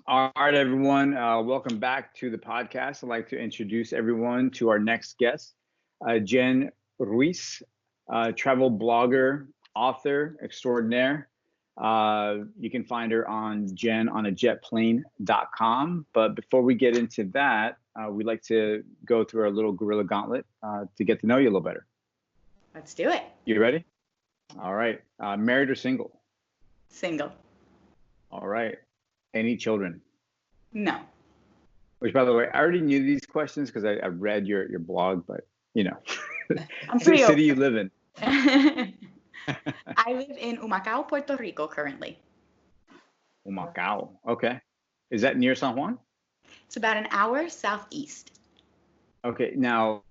All right, everyone. Welcome back to the podcast. I'd like to introduce everyone to our next guest, Jen Ruiz, travel blogger, author extraordinaire. You can find her on jenonajetplane.com. But before we get into that, we'd like to go through our little gorilla gauntlet to get to know you a little better. Let's do it. You ready? All right. Married or single? Single. All right. Any children? No. Which, by the way, I already knew these questions because I read your blog, but I'm pretty city you live in. I live in Humacao, Puerto Rico currently. Humacao. Okay. Is that near San Juan? It's about an hour southeast. Okay. Now,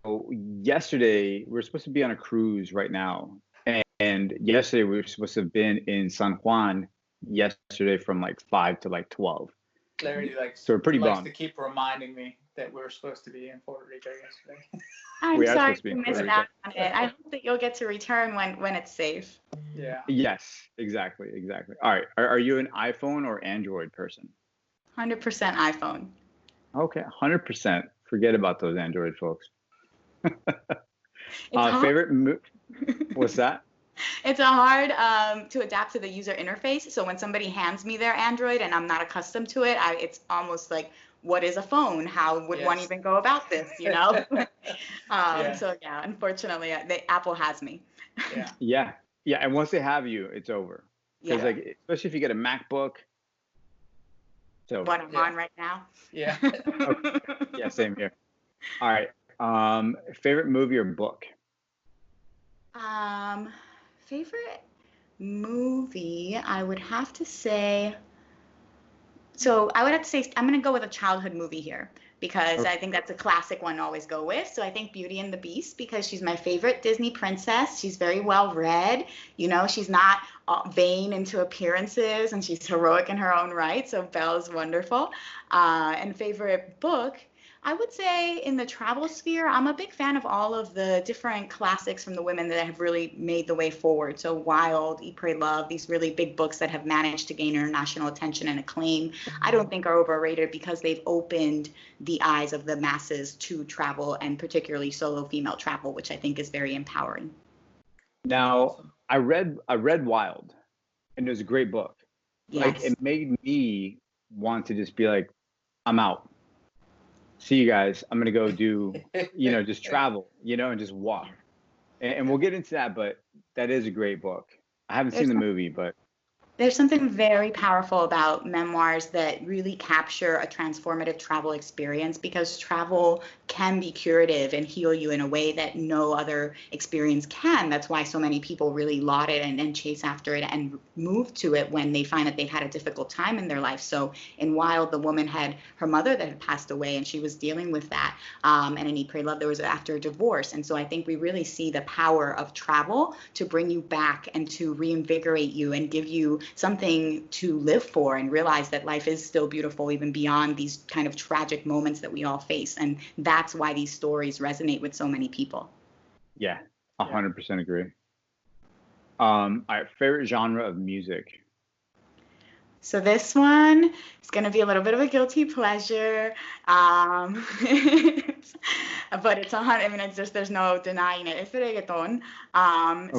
yesterday, we're supposed to be on a cruise right now. And yesterday, we were supposed to have been in San Juan yesterday from like 5 to like 12. Larry so we're pretty likes bummed. to keep reminding me that we were supposed to be in Puerto Rico yesterday. I'm sorry you missed out on it. I hope that you'll get to return when it's safe. Yeah. Yes, exactly. All right. Are you an iPhone or Android person? 100% iPhone. Okay, 100%. Forget about those Android folks. Favorite What's that? It's hard to adapt to the user interface. So when somebody hands me their Android and I'm not accustomed to it, it's almost like, what is a phone? How would one even go about this? So yeah, unfortunately, Apple has me. Yeah. And once they have you, it's over. Because especially if you get a MacBook. So what I'm on right now. Yeah. Okay. Yeah, same here. All right. Favorite movie or book? Favorite movie, I would have to say. So I would have to say I'm going to go with a childhood movie here because I think that's a classic one to always go with. So I think Beauty and the Beast because she's my favorite Disney princess. She's very well read. She's not vain into appearances and she's heroic in her own right. So Belle's wonderful. And favorite book, I would say in the travel sphere, I'm a big fan of all of the different classics from the women that have really made the way forward. So Wild, Eat, Pray, Love, these really big books that have managed to gain international attention and acclaim, I don't think are overrated because they've opened the eyes of the masses to travel and particularly solo female travel, which I think is very empowering. Now, I read Wild, and it was a great book. Yes. Like, it made me want to just be like, I'm out. See you guys. I'm going to go do, just travel, and just walk. And we'll get into that, but that is a great book. I haven't seen the movie, but. There's something very powerful about memoirs that really capture a transformative travel experience because travel can be curative and heal you in a way that no other experience can. That's why so many people really laud it and chase after it and move to it when they find that they've had a difficult time in their life. So in Wild, the woman had her mother that had passed away and she was dealing with that. And in Eat, Pray, Love, there was after a divorce. And so I think we really see the power of travel to bring you back and to reinvigorate you and give you something to live for and realize that life is still beautiful even beyond these kind of tragic moments that we all face. And that's why these stories resonate with so many people. Yeah, 100% agree. All right, favorite genre of music? So this one is going to be a little bit of a guilty pleasure, but it's there's no denying it. It's reggaeton.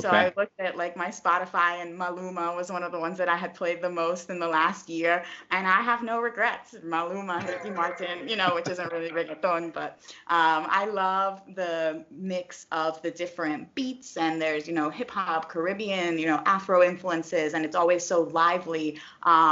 So I looked at like my Spotify and Maluma was one of the ones that I had played the most in the last year, and I have no regrets. Maluma, Ricky Martin, which isn't really reggaeton, but I love the mix of the different beats, and there's hip hop, Caribbean, Afro influences, and it's always so lively.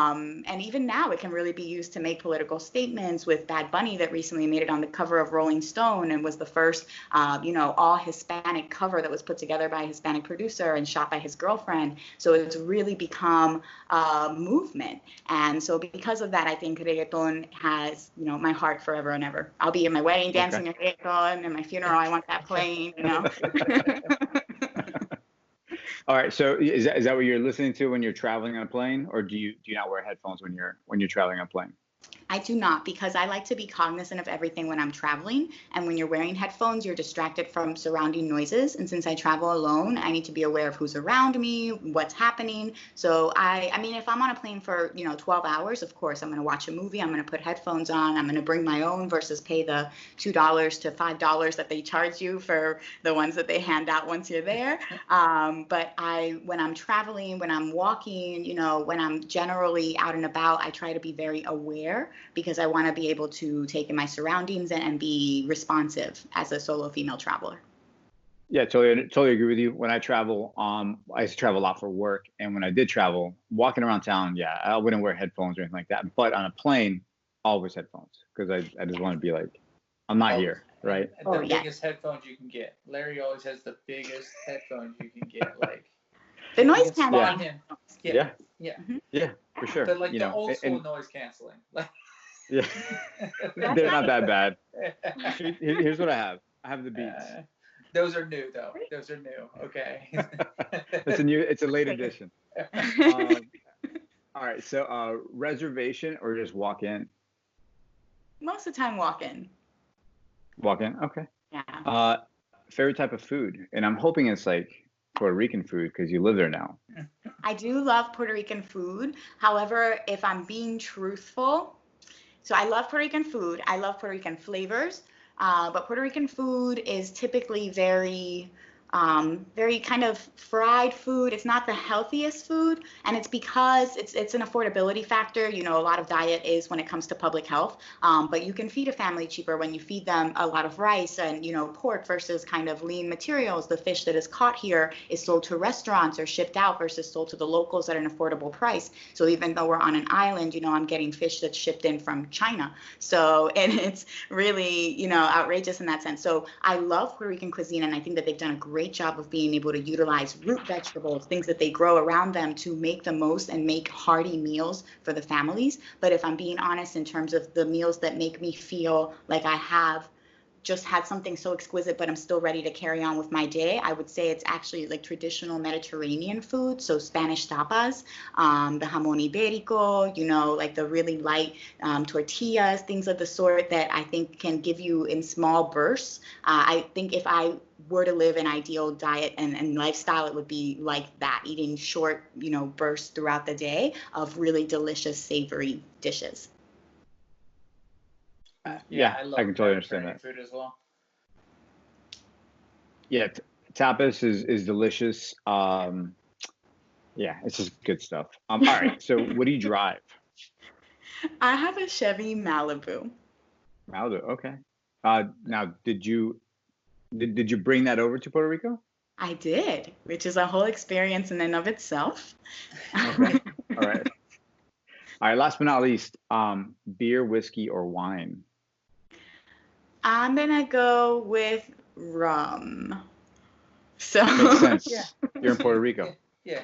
And even now, it can really be used to make political statements with Bad Bunny that recently made it on the cover of Rolling Stone and was the first, all Hispanic cover that was put together by a Hispanic producer and shot by his girlfriend. So it's really become a movement. And so because of that, I think reggaeton has, my heart forever and ever. I'll be in my wedding dancing to reggaeton, and my funeral, I want that playing, All right. So is that what you're listening to when you're traveling on a plane, or do you not wear headphones when you're traveling on a plane? I do not, because I like to be cognizant of everything when I'm traveling. And when you're wearing headphones, you're distracted from surrounding noises. And since I travel alone, I need to be aware of who's around me, what's happening. So I mean, if I'm on a plane for, 12 hours, of course, I'm going to watch a movie. I'm going to put headphones on. I'm going to bring my own versus pay the $2 to $5 that they charge you for the ones that they hand out once you're there. But when I'm traveling, when I'm walking, when I'm generally out and about, I try to be very aware, because I want to be able to take in my surroundings and be responsive as a solo female traveler. Yeah, totally agree with you. When I travel, I used to travel a lot for work, and when I did travel, walking around town, yeah, I wouldn't wear headphones or anything like that. But on a plane, always headphones, because I just want to be like, I'm not here, right? The biggest headphones you can get. Larry always has the biggest headphones you can get, like the noise canceling. Yeah, Mm-hmm. Yeah, for sure. But like the old school noise canceling. Yeah, they're not that bad. Here's what I have. I have the Beats. Those are new, though. Those are new. Okay. It's a late edition. All right. So, reservation or just walk in? Most of the time, walk in. Walk in. Okay. Yeah. Favorite type of food, and I'm hoping it's like Puerto Rican food because you live there now. I do love Puerto Rican food. However, if I'm being truthful, so I love Puerto Rican food. I love Puerto Rican flavors, but Puerto Rican food is typically very kind of fried food. It's not the healthiest food, and it's because it's an affordability factor. A lot of diet is when it comes to public health, but you can feed a family cheaper when you feed them a lot of rice and pork versus kind of lean materials. The fish that is caught here is sold to restaurants or shipped out versus sold to the locals at an affordable price. So even though we're on an island, I'm getting fish that's shipped in from China. So, and it's really outrageous in that sense. So I love Puerto Rican cuisine, and I think that they've done a great job of being able to utilize root vegetables, things that they grow around them, to make the most and make hearty meals for the families. But if I'm being honest, in terms of the meals that make me feel like I have just had something so exquisite, but I'm still ready to carry on with my day, I would say it's actually like traditional Mediterranean food. So Spanish tapas, the jamón ibérico, like the really light tortillas, things of the sort that I think can give you in small bursts. I think if I were to live an ideal diet and lifestyle, it would be like that, eating short, bursts throughout the day of really delicious, savory dishes. Yeah, I can totally understand that. Food as well. Yeah, tapas is delicious. Yeah, it's just good stuff. All right. So, what do you drive? I have a Chevy Malibu. Malibu. Okay. Now, did you bring that over to Puerto Rico? I did, which is a whole experience in and of itself. Okay. All right. All right. Last but not least, beer, whiskey, or wine? I'm gonna go with rum. So makes sense. Yeah. You're in Puerto Rico. Yeah.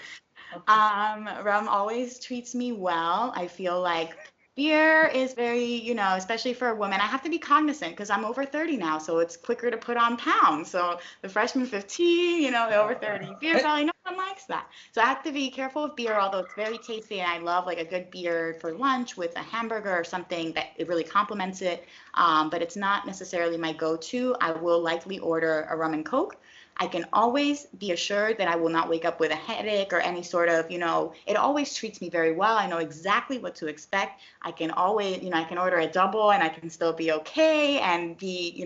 Okay. Rum always treats me well. I feel like beer is very, especially for a woman, I have to be cognizant because I'm over 30 now, so it's quicker to put on pounds. So the freshman 15, the over 30 beer belly, no one likes that. So I have to be careful with beer, although it's very tasty, and I love like a good beer for lunch with a hamburger or something that it really complements it. But it's not necessarily my go-to. I will likely order a rum and Coke. I can always be assured that I will not wake up with a headache or any sort of, it always treats me very well. I know exactly what to expect. I can always, I can order a double and I can still be okay and be,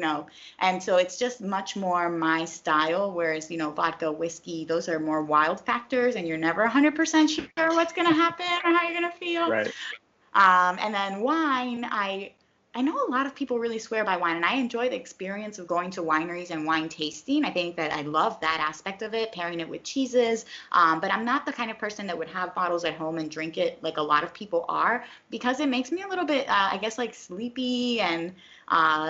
and so it's just much more my style. Whereas, vodka, whiskey, those are more wild factors and you're never 100% sure what's going to happen or how you're going to feel. Right. And then wine, I know a lot of people really swear by wine, and I enjoy the experience of going to wineries and wine tasting. I think that I love that aspect of it, pairing it with cheeses. But I'm not the kind of person that would have bottles at home and drink it like a lot of people are, because it makes me a little bit, I guess, like sleepy and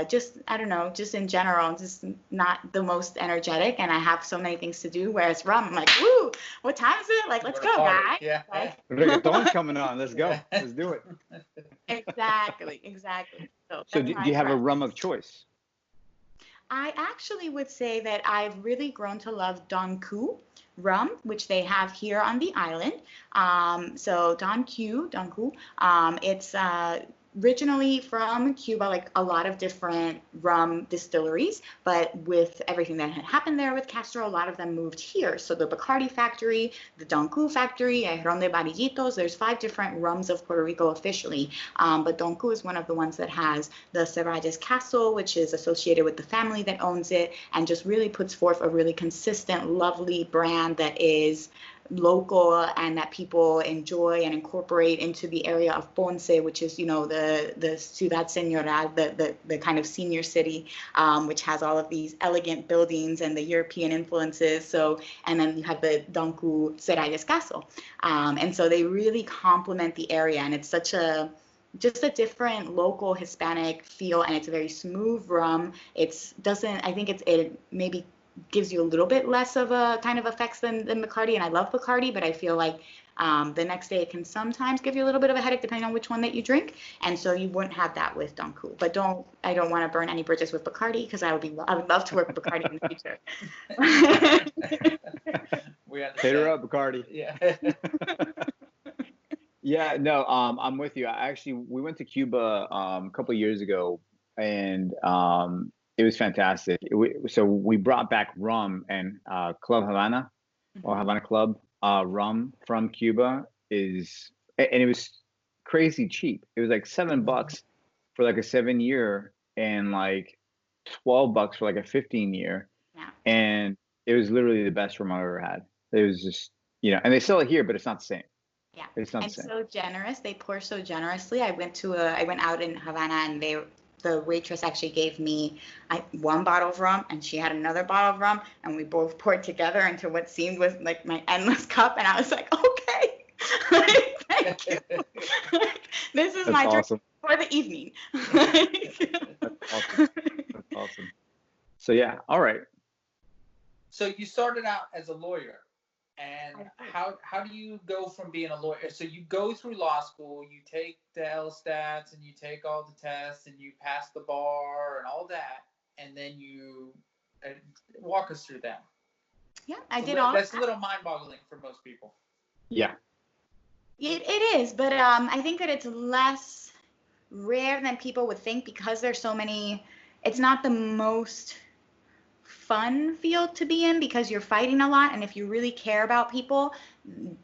just, I don't know, just in general, just not the most energetic. And I have so many things to do. Whereas rum, I'm like, woo, what time is it? Like, let's go, guys. Yeah. Like, Reggaeton's coming on. Let's go. Let's do it. Exactly. So do you have a rum of choice? I actually would say that I've really grown to love Don Q rum, which they have here on the island. So Don Q, it's originally from Cuba, like a lot of different rum distilleries, but with everything that had happened there with Castro, a lot of them moved here. So the Bacardi factory, the Doncu factory, Ron de Varillitos, there's 5 different rums of Puerto Rico officially, but Doncu is one of the ones that has the Serralles Castle, which is associated with the family that owns it, and just really puts forth a really consistent, lovely brand that is local and that people enjoy and incorporate into the area of Ponce, which is, the Ciudad Señorial, the kind of senior city, which has all of these elegant buildings and the European influences. So, and then you have the Doncu Serralles Castle. And so they really complement the area, and it's just a different local Hispanic feel, and it's a very smooth rum. I think it maybe gives you a little bit less of a kind of effects than Bacardi, and I love Bacardi, but I feel like the next day it can sometimes give you a little bit of a headache depending on which one that you drink, and so you wouldn't have that with Doncu. But I don't want to burn any bridges with Bacardi, because I would love to work with Bacardi in the future. We understand. Hit her up, Bacardi. Yeah. Yeah, no, I'm with you. We went to Cuba a couple of years ago, and it was fantastic. So we brought back rum, and Club Havana, or Havana Club rum from Cuba and it was crazy cheap. It was like $7 for like a 7-year, and like $12 for like a 15-year. Yeah. And it was literally the best rum I've ever had. It was just, and they sell it here, but it's not the same. Yeah, it's not and the same. so generous. They pour so generously. I went out in Havana, and the waitress actually gave me one bottle of rum, and she had another bottle of rum, and we both poured together into what seemed was like my endless cup, and I was like, okay, thank you. This is That's my drink awesome. for the evening. That's awesome. That's awesome. So yeah, all right. So you started out as a lawyer. And how do you go from being a lawyer? So you go through law school, you take the LSATs, and you take all the tests, and you pass the bar and all that, and then you walk us through that. Yeah, I did all. That's a little mind-boggling for most people. Yeah. It is, but I think that it's less rare than people would think, because there's so many. It's not the most fun field to be in, because you're fighting a lot, and if you really care about people,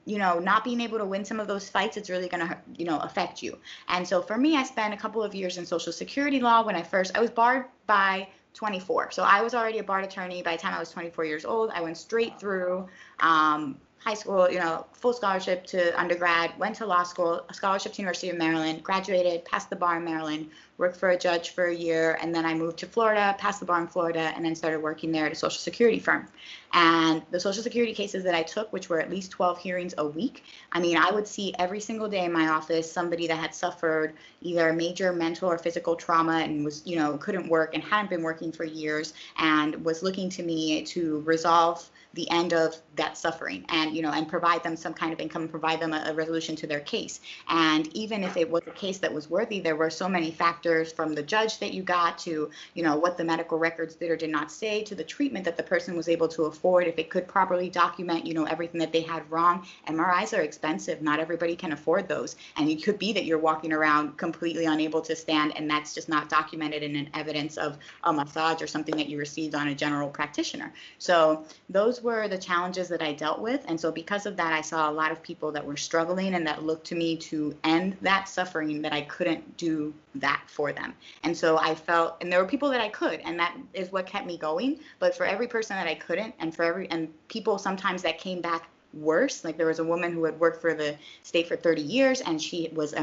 not being able to win some of those fights, it's really going to affect you. And so for me, I spent a couple of years in Social Security law. When I was barred by 24, so I was already a barred attorney by the time I was 24 years old. I went straight through high school, full scholarship to undergrad, went to law school, a scholarship to University of Maryland, graduated, passed the bar in Maryland, worked for a judge for a year, and then I moved to Florida, passed the bar in Florida, and then started working there at a Social Security firm. And the Social Security cases that I took, which were at least 12 hearings a week, I would see every single day in my office somebody that had suffered either major mental or physical trauma and was, couldn't work and hadn't been working for years, and was looking to me to resolve the end of that suffering, and and provide them some kind of income, provide them a resolution to their case. And even if it was a case that was worthy, there were so many factors, from the judge that you got to what the medical records did or did not say, to the treatment that the person was able to afford, if it could properly document everything that they had wrong. MRIs are expensive, not everybody can afford those, and it could be that you're walking around completely unable to stand, and that's just not documented in an evidence of a massage or something that you received on a general practitioner. So those were the challenges that I dealt with. And so because of that, I saw a lot of people that were struggling and that looked to me to end that suffering, that I couldn't do that for them. And so I felt, and there were people that I could, and that is what kept me going. But for every person that I couldn't, and people sometimes that came back worse. Like there was a woman who had worked for the state for 30 years, and she was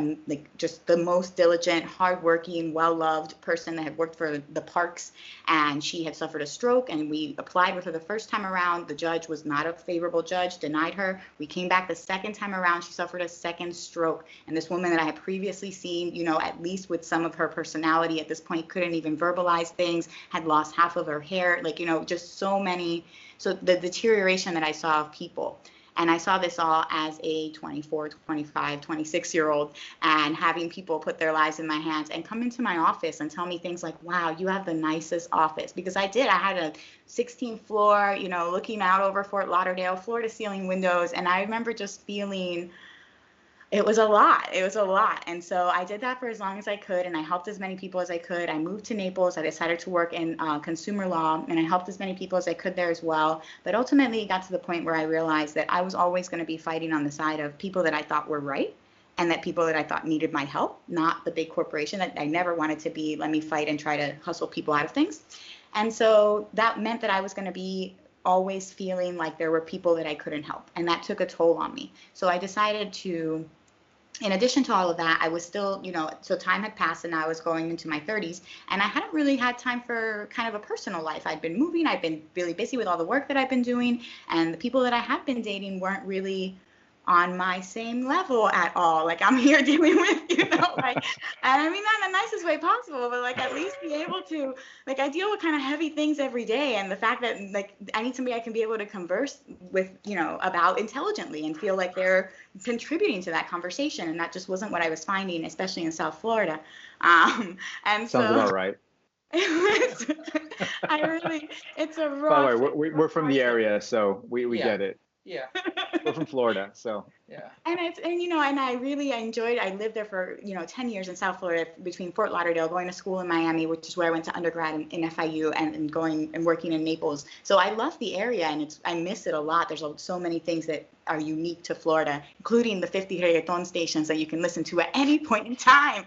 just the most diligent, hardworking, well-loved person that had worked for the parks, and she had suffered a stroke, and we applied with her the first time around. The judge was not a favorable judge, denied her. We came back the second time around. She suffered a second stroke, and this woman that I had previously seen, at least with some of her personality at this point, couldn't even verbalize things, had lost half of her hair, just so many. So the deterioration that I saw of people. And I saw this all as a 24, 25, 26-year-old, and having people put their lives in my hands and come into my office and tell me things like, wow, you have the nicest office. Because I did. I had a 16th floor, looking out over Fort Lauderdale, floor to ceiling windows. And I remember just feeling, It was a lot. It was a lot. And so I did that for as long as I could, and I helped as many people as I could. I moved to Naples. I decided to work in consumer law, and I helped as many people as I could there as well. But ultimately, it got to the point where I realized that I was always going to be fighting on the side of people that I thought were right, and that people that I thought needed my help, not the big corporation. That I never wanted to be, let me fight and try to hustle people out of things. And so that meant that I was going to be always feeling like there were people that I couldn't help, and that took a toll on me. So I decided to, in addition to all of that, I was still, so time had passed and I was going into my 30s, and I hadn't really had time for kind of a personal life. I'd been moving, I'd been really busy with all the work that I've been doing, and the people that I had been dating weren't really on my same level at all. Like, I'm here dealing with, like, and I mean that in the nicest way possible, but like at least be able to, like, I deal with kind of heavy things every day, and the fact that like I need somebody I can be able to converse with, about intelligently and feel like they're contributing to that conversation, and that just wasn't what I was finding, especially in South Florida. And sounds about right. It's a rough. By the way, we're from the area, so we get it. Yeah. We're from Florida, so. Yeah. And I enjoyed, I lived there for, 10 years in South Florida, between Fort Lauderdale, going to school in Miami, which is where I went to undergrad in FIU, and going and working in Naples. So I love the area, and I miss it a lot. There's so many things that are unique to Florida, including the 50 reggaeton stations that you can listen to at any point in time.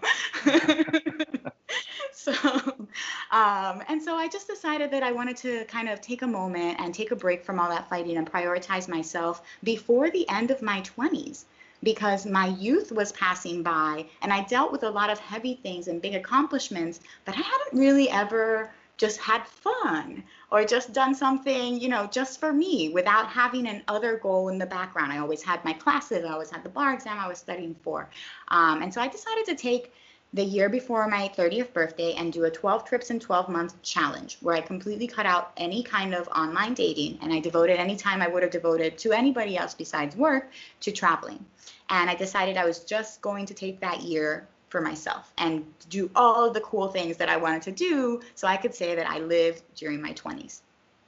So I just decided that I wanted to kind of take a moment and take a break from all that fighting and prioritize myself before the end of my 20s, because my youth was passing by and I dealt with a lot of heavy things and big accomplishments, but I hadn't really ever just had fun or just done something, just for me without having an other goal in the background. I always had my classes. I always had the bar exam I was studying for. And so I decided to take the year before my 30th birthday and do a 12 trips in 12 months challenge, where I completely cut out any kind of online dating, and I devoted any time I would have devoted to anybody else besides work to traveling. And I decided I was just going to take that year for myself and do all of the cool things that I wanted to do, so I could say that I lived during my 20s.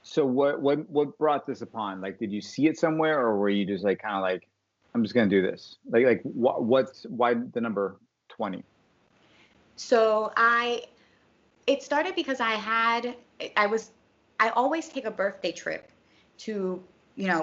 So what brought this upon? Like, did you see it somewhere, or were you just like kind of like, I'm just gonna do this? Like why the number 20? So it started because I always take a birthday trip to,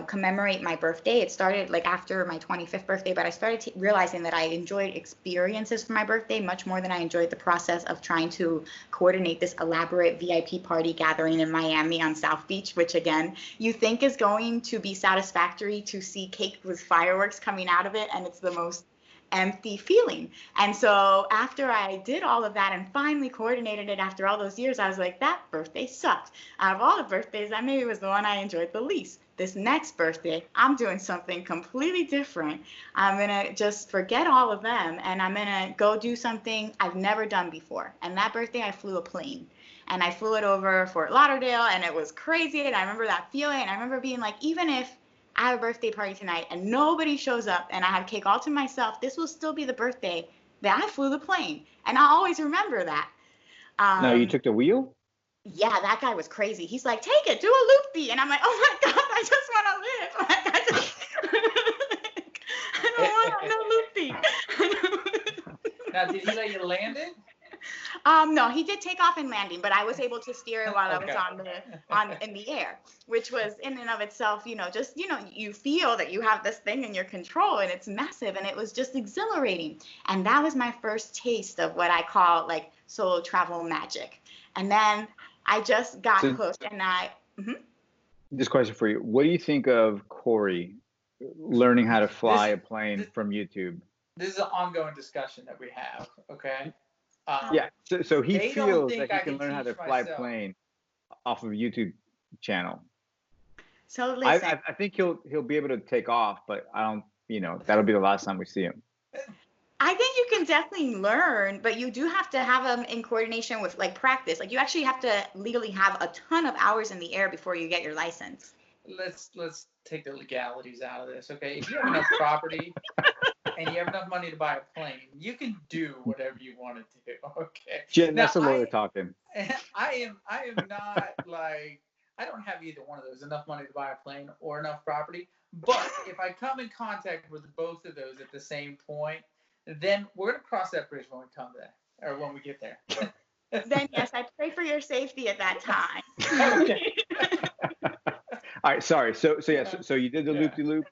commemorate my birthday. It started like after my 25th birthday, but I started realizing that I enjoyed experiences for my birthday much more than I enjoyed the process of trying to coordinate this elaborate VIP party gathering in Miami on South Beach, which again, you think is going to be satisfactory to see cake with fireworks coming out of it, and it's the most empty feeling. And so after I did all of that and finally coordinated it after all those years, I was like, that birthday sucked. Out of all the birthdays, that maybe was the one I enjoyed the least. This next birthday, I'm doing something completely different. I'm going to just forget all of them, and I'm going to go do something I've never done before. And that birthday, I flew a plane. And I flew it over Fort Lauderdale, and it was crazy. And I remember that feeling. And I remember being like, even if I have a birthday party tonight and nobody shows up and I have cake all to myself, this will still be the birthday that I flew the plane. And I'll always remember that. No, you took the wheel? Yeah, that guy was crazy. He's like, take it, do a loopy. And I'm like, oh my God, I just want to live. I don't want no loopy. Now, did he let you land it? No, he did take off and landing, but I was able to steer it while I was in the air, which was in and of itself, you feel that you have this thing in your control and it's massive, and it was just exhilarating. And that was my first taste of what I call like solo travel magic. And then I just got hooked, and This question for you: what do you think of Corey learning how to fly a plane from YouTube? This is an ongoing discussion that we have. Okay. Yeah, so he feels that he can learn how to fly a plane off of a YouTube channel. So listen, I think he'll be able to take off, but I don't, that'll be the last time we see him. I think you can definitely learn, but you do have to have them in coordination with like practice. Like you actually have to legally have a ton of hours in the air before you get your license. Let's take the legalities out of this, okay? If you have enough property and you have enough money to buy a plane, you can do whatever you want to do, okay? Jen, that's the lawyer talking. I am not like I don't have either one of those, enough money to buy a plane or enough property. But if I come in contact with both of those at the same point, then we're going to cross that bridge when we come there, or when we get there. Then yes, I pray for your safety at that time. Okay. All right, sorry. So you did the loop-de-loop.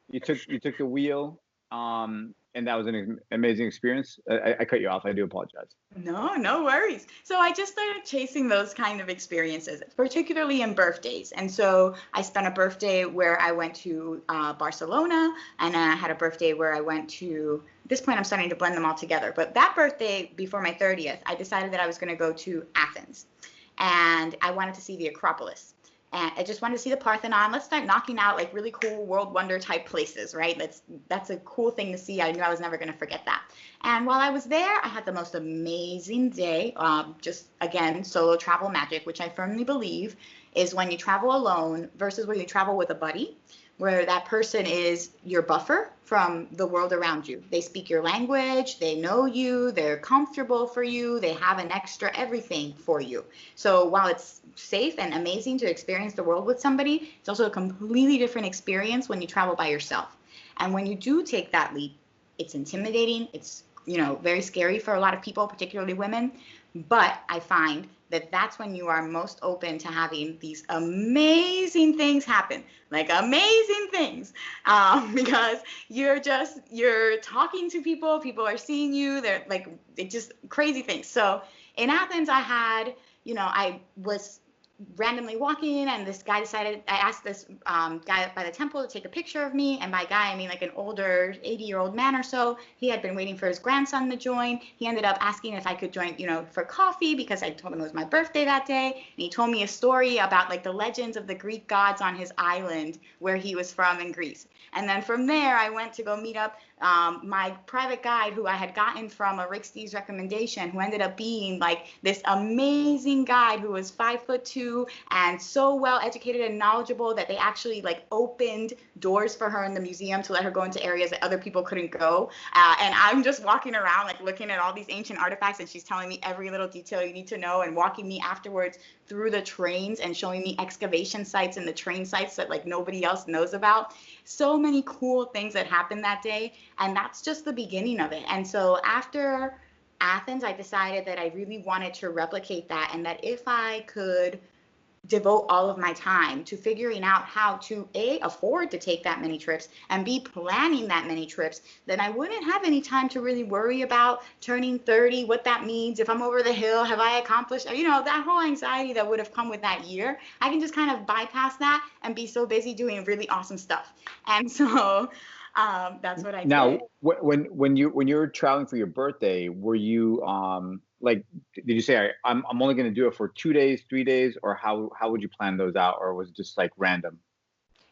You took the wheel, and that was an amazing experience. I cut you off. I do apologize. No worries. So I just started chasing those kind of experiences, particularly in birthdays. And so I spent a birthday where I went to Barcelona, and I had a birthday where I went to, at this point I'm starting to blend them all together. But that birthday before my 30th, I decided that I was going to go to Athens, and I wanted to see the Acropolis. And I just wanted to see the Parthenon. Let's start knocking out like really cool world wonder type places, right? That's a cool thing to see. I knew I was never going to forget that. And while I was there, I had the most amazing day. Just again, solo travel magic, which I firmly believe is when you travel alone versus when you travel with a buddy, where that person is your buffer from the world around you. They speak your language, they know you, they're comfortable for you, they have an extra everything for you. So while it's safe and amazing to experience the world with somebody, it's also a completely different experience when you travel by yourself. And when you do take that leap, it's intimidating, it's very scary for a lot of people, particularly women. But I find that that's when you are most open to having these amazing things happen, like amazing things, because you're talking to people are seeing you, they're like, it's just crazy things. So in Athens, I was randomly walking, and this guy I asked this guy by the temple to take a picture of me, and by guy I mean like an older 80-year-old man or so. He had been waiting for his grandson to join. He ended up asking if I could join, for coffee, because I told him it was my birthday that day, and he told me a story about like the legends of the Greek gods on his island where he was from in Greece. And then from there, I went to go meet up my private guide, who I had gotten from a Rick Steves recommendation, who ended up being like this amazing guide who was 5'2" and so well educated and knowledgeable that they actually like opened doors for her in the museum to let her go into areas that other people couldn't go. And I'm just walking around like looking at all these ancient artifacts, and she's telling me every little detail you need to know, and walking me afterwards through the trains and showing me excavation sites and the train sites that like nobody else knows about. So many cool things that happened that day, and that's just the beginning of it. And so after Athens, I decided that I really wanted to replicate that, and that if I could devote all of my time to figuring out how to A, afford to take that many trips, and B, planning that many trips, then I wouldn't have any time to really worry about turning 30, what that means, if I'm over the hill, have I accomplished, that whole anxiety that would have come with that year. I can just kind of bypass that and be so busy doing really awesome stuff. And so that's what I did. Now, when you were traveling for your birthday, were you like, did you say I'm only going to do it for 2 days, 3 days, or how would you plan those out, or was it just like random?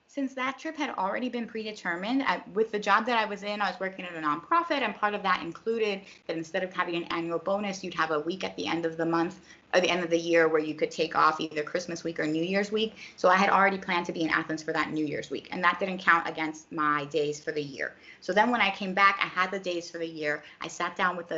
Since that trip had already been predetermined, with the job that I was in, I was working at a nonprofit, and part of that included that instead of having an annual bonus, you'd have a week at the end of the month, or the end of the year, where you could take off either Christmas week or New Year's week. So I had already planned to be in Athens for that New Year's week, and that didn't count against my days for the year. So then when I came back, I had the days for the year. I sat down with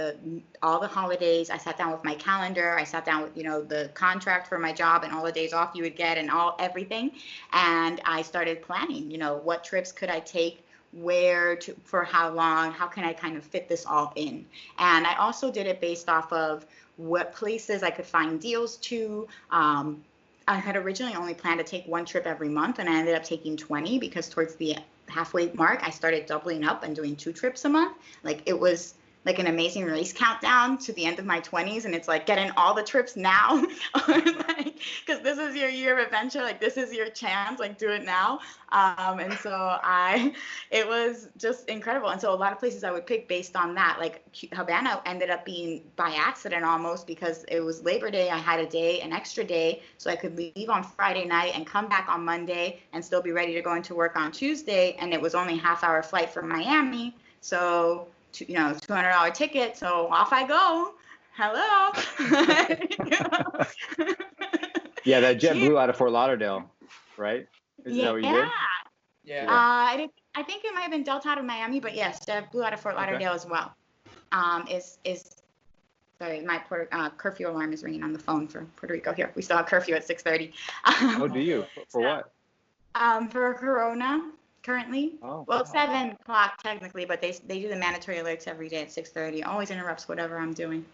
all the holidays. I sat down with my calendar. I sat down with, the contract for my job and all the days off you would get and everything. And I started planning, what trips could I take, where to, for how long, how can I kind of fit this all in. And I also did it based off of what places I could find deals to. I had originally only planned to take one trip every month, and I ended up taking 20, because towards the halfway mark, I started doubling up and doing 2 trips a month. Like, it was like an Amazing Race countdown to the end of my 20s, and it's like, get in all the trips now, because this is your year of adventure, like this is your chance, like do it now. And so it was just incredible. And so a lot of places I would pick based on that, like Havana ended up being by accident almost, because it was Labor Day. I had an extra day, so I could leave on Friday night and come back on Monday and still be ready to go into work on Tuesday. And it was only a half-hour flight from Miami, so $200 ticket, so off I go. Hello. Yeah, that jet blew out of Fort Lauderdale, right? Is that what you did? Yeah. I think it might have been Delta out of Miami, but yes, jet blew out of Fort Lauderdale as well. Is Sorry, my curfew alarm is ringing on the phone for Puerto Rico here. We still have curfew at 6:30. Oh, do you? For what? For Corona, currently. Oh, Well, it's 7 o'clock technically, but they do the mandatory alerts every day at 6:30. Always interrupts whatever I'm doing.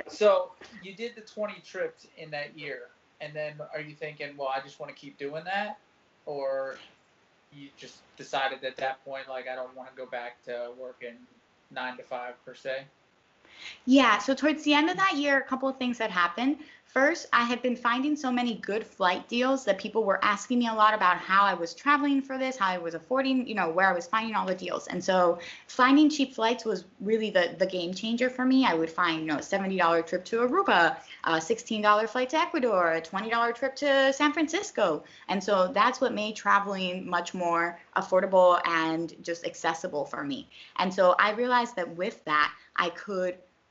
So you did the 20 trips in that year, and then are you thinking, well, I just want to keep doing that? Or you just decided at that point, like, I don't want to go back to working 9 to 5 per se? Yeah, so towards the end of that year, a couple of things had happened. First, I had been finding so many good flight deals that people were asking me a lot about how I was traveling for this, how I was affording, where I was finding all the deals. And so finding cheap flights was really the game changer for me. I would find, a $70 trip to Aruba, a $16 flight to Ecuador, a $20 trip to San Francisco. And so that's what made traveling much more affordable and just accessible for me. And so I realized that with that,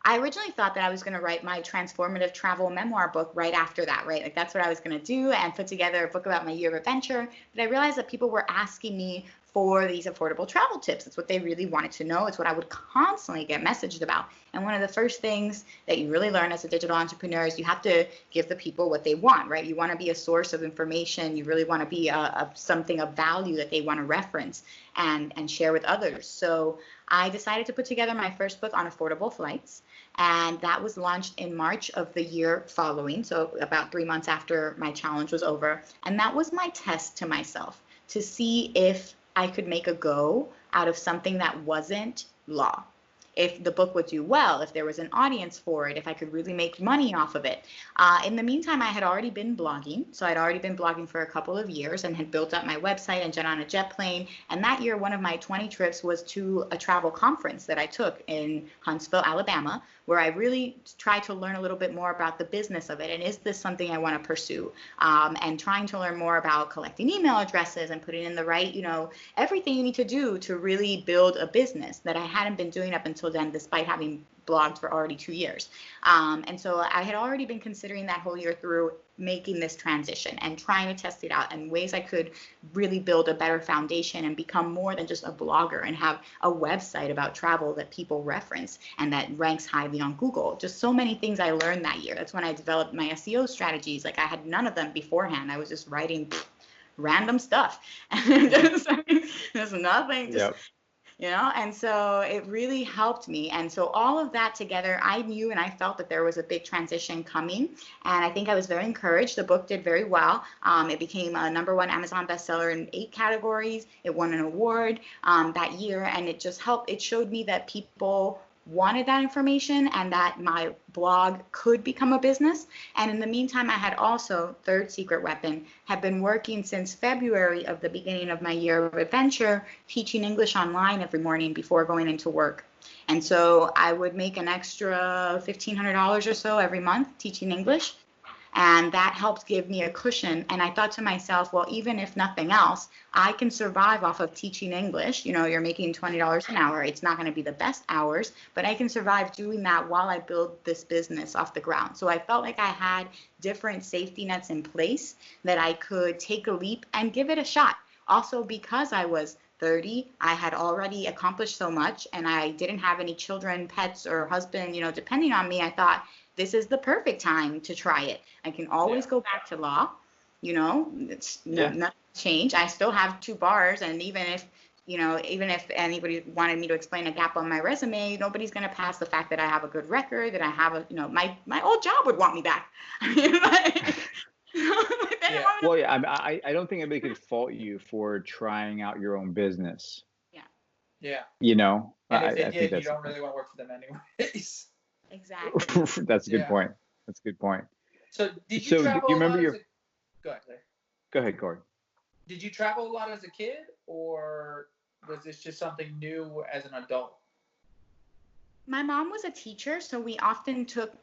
I originally thought that I was going to write my transformative travel memoir book right after that, right? Like that's what I was going to do and put together a book about my year of adventure. But I realized that people were asking me for these affordable travel tips. It's what they really wanted to know. It's what I would constantly get messaged about. And one of the first things that you really learn as a digital entrepreneur is you have to give the people what they want, right? You want to be a source of information. You really want to be something of value that they want to reference and share with others. So I decided to put together my first book on affordable flights. And that was launched in March of the year following, so about 3 months after my challenge was over. And that was my test to myself to see if I could make a go out of something that wasn't law. If the book would do well, if there was an audience for it, if I could really make money off of it. In the meantime, I had already been blogging. So I'd already been blogging for a couple of years and had built up my website and got on a jet plane. And that year, one of my 20 trips was to a travel conference that I took in Huntsville, Alabama, where I really tried to learn a little bit more about the business of it. And is this something I want to pursue? And trying to learn more about collecting email addresses and putting in the right, everything you need to do to really build a business that I hadn't been doing up until then, despite having blogged for already 2 years. And so I had already been considering that whole year through making this transition and trying to test it out and ways I could really build a better foundation and become more than just a blogger and have a website about travel that people reference and that ranks highly on Google. Just so many things I learned that year. That's when I developed my SEO strategies. Like I had none of them beforehand. I was just writing random stuff. And there's nothing. Just, and so it really helped me. And so all of that together, I knew and I felt that there was a big transition coming. And I think I was very encouraged. The book did very well. It became a #1 Amazon bestseller in 8 categories. It won an award that year. And it just helped. It showed me that people wanted that information and that my blog could become a business. And in the meantime, I had also, third secret weapon, had been working since February of the beginning of my year of adventure, teaching English online every morning before going into work. And so I would make an extra $1,500 or so every month teaching English. And that helped give me a cushion. And I thought to myself, well, even if nothing else, I can survive off of teaching English. You're making $20 an hour. It's not going to be the best hours, but I can survive doing that while I build this business off the ground. So I felt like I had different safety nets in place that I could take a leap and give it a shot. Also, because I was 30, I had already accomplished so much and I didn't have any children, pets, or husband, depending on me. I thought, this is the perfect time to try it. I can always go back to law. It's nothing changed. I still have 2 bars, and even if anybody wanted me to explain a gap on my resume, nobody's going to pass the fact that I have a good record, that I have my old job would want me back. I don't think anybody could fault you for trying out your own business. Yeah. And if they did, you don't really want to work for them anyways. Exactly. That's a good point. That's a good point. So did you travel do you remember your? Go ahead, Larry. Go ahead, Corey. Did you travel a lot as a kid, or was this just something new as an adult? My mom was a teacher, so we often took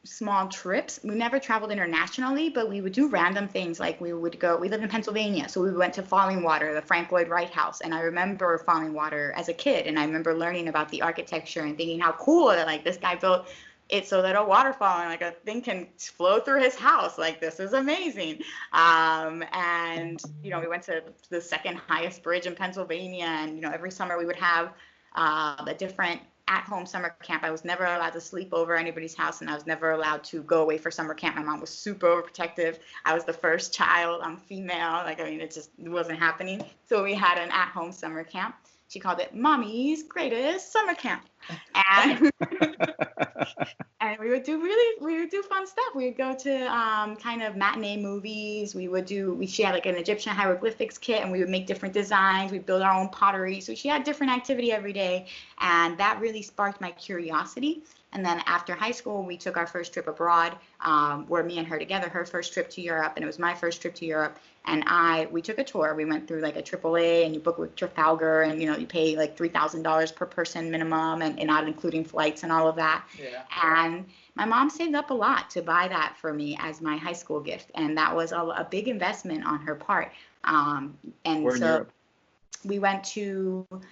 small trips. We never traveled internationally, but we would do random things. Like we live in Pennsylvania, so we went to Falling Water, the Frank Lloyd Wright House. And I remember Falling Water as a kid, and I remember learning about the architecture and thinking how cool that like this guy built it so that a waterfall and like a thing can flow through his house. Like, this is amazing. And we went to the second highest bridge in Pennsylvania, and every summer we would have a different at-home summer camp. I was never allowed to sleep over anybody's house, and I was never allowed to go away for summer camp. My mom was super overprotective. I was the first child. I'm female. Like, I mean, it wasn't happening. So we had an at-home summer camp. She called it Mommy's Greatest Summer Camp. And and we would do fun stuff. We would go to kind of matinee movies. She had like an Egyptian hieroglyphics kit, and we would make different designs. We'd build our own pottery. So she had different activity every day, and that really sparked my curiosity. And then after high school, we took our first trip abroad, where me and her together, her first trip to Europe, and it was my first trip to Europe. And we took a tour. We went through like a AAA, and you book with Trafalgar, and you pay like $3,000 per person minimum, and not including flights and all of that. Yeah. And my mom saved up a lot to buy that for me as my high school gift, and that was a big investment on her part. And Where in so Europe?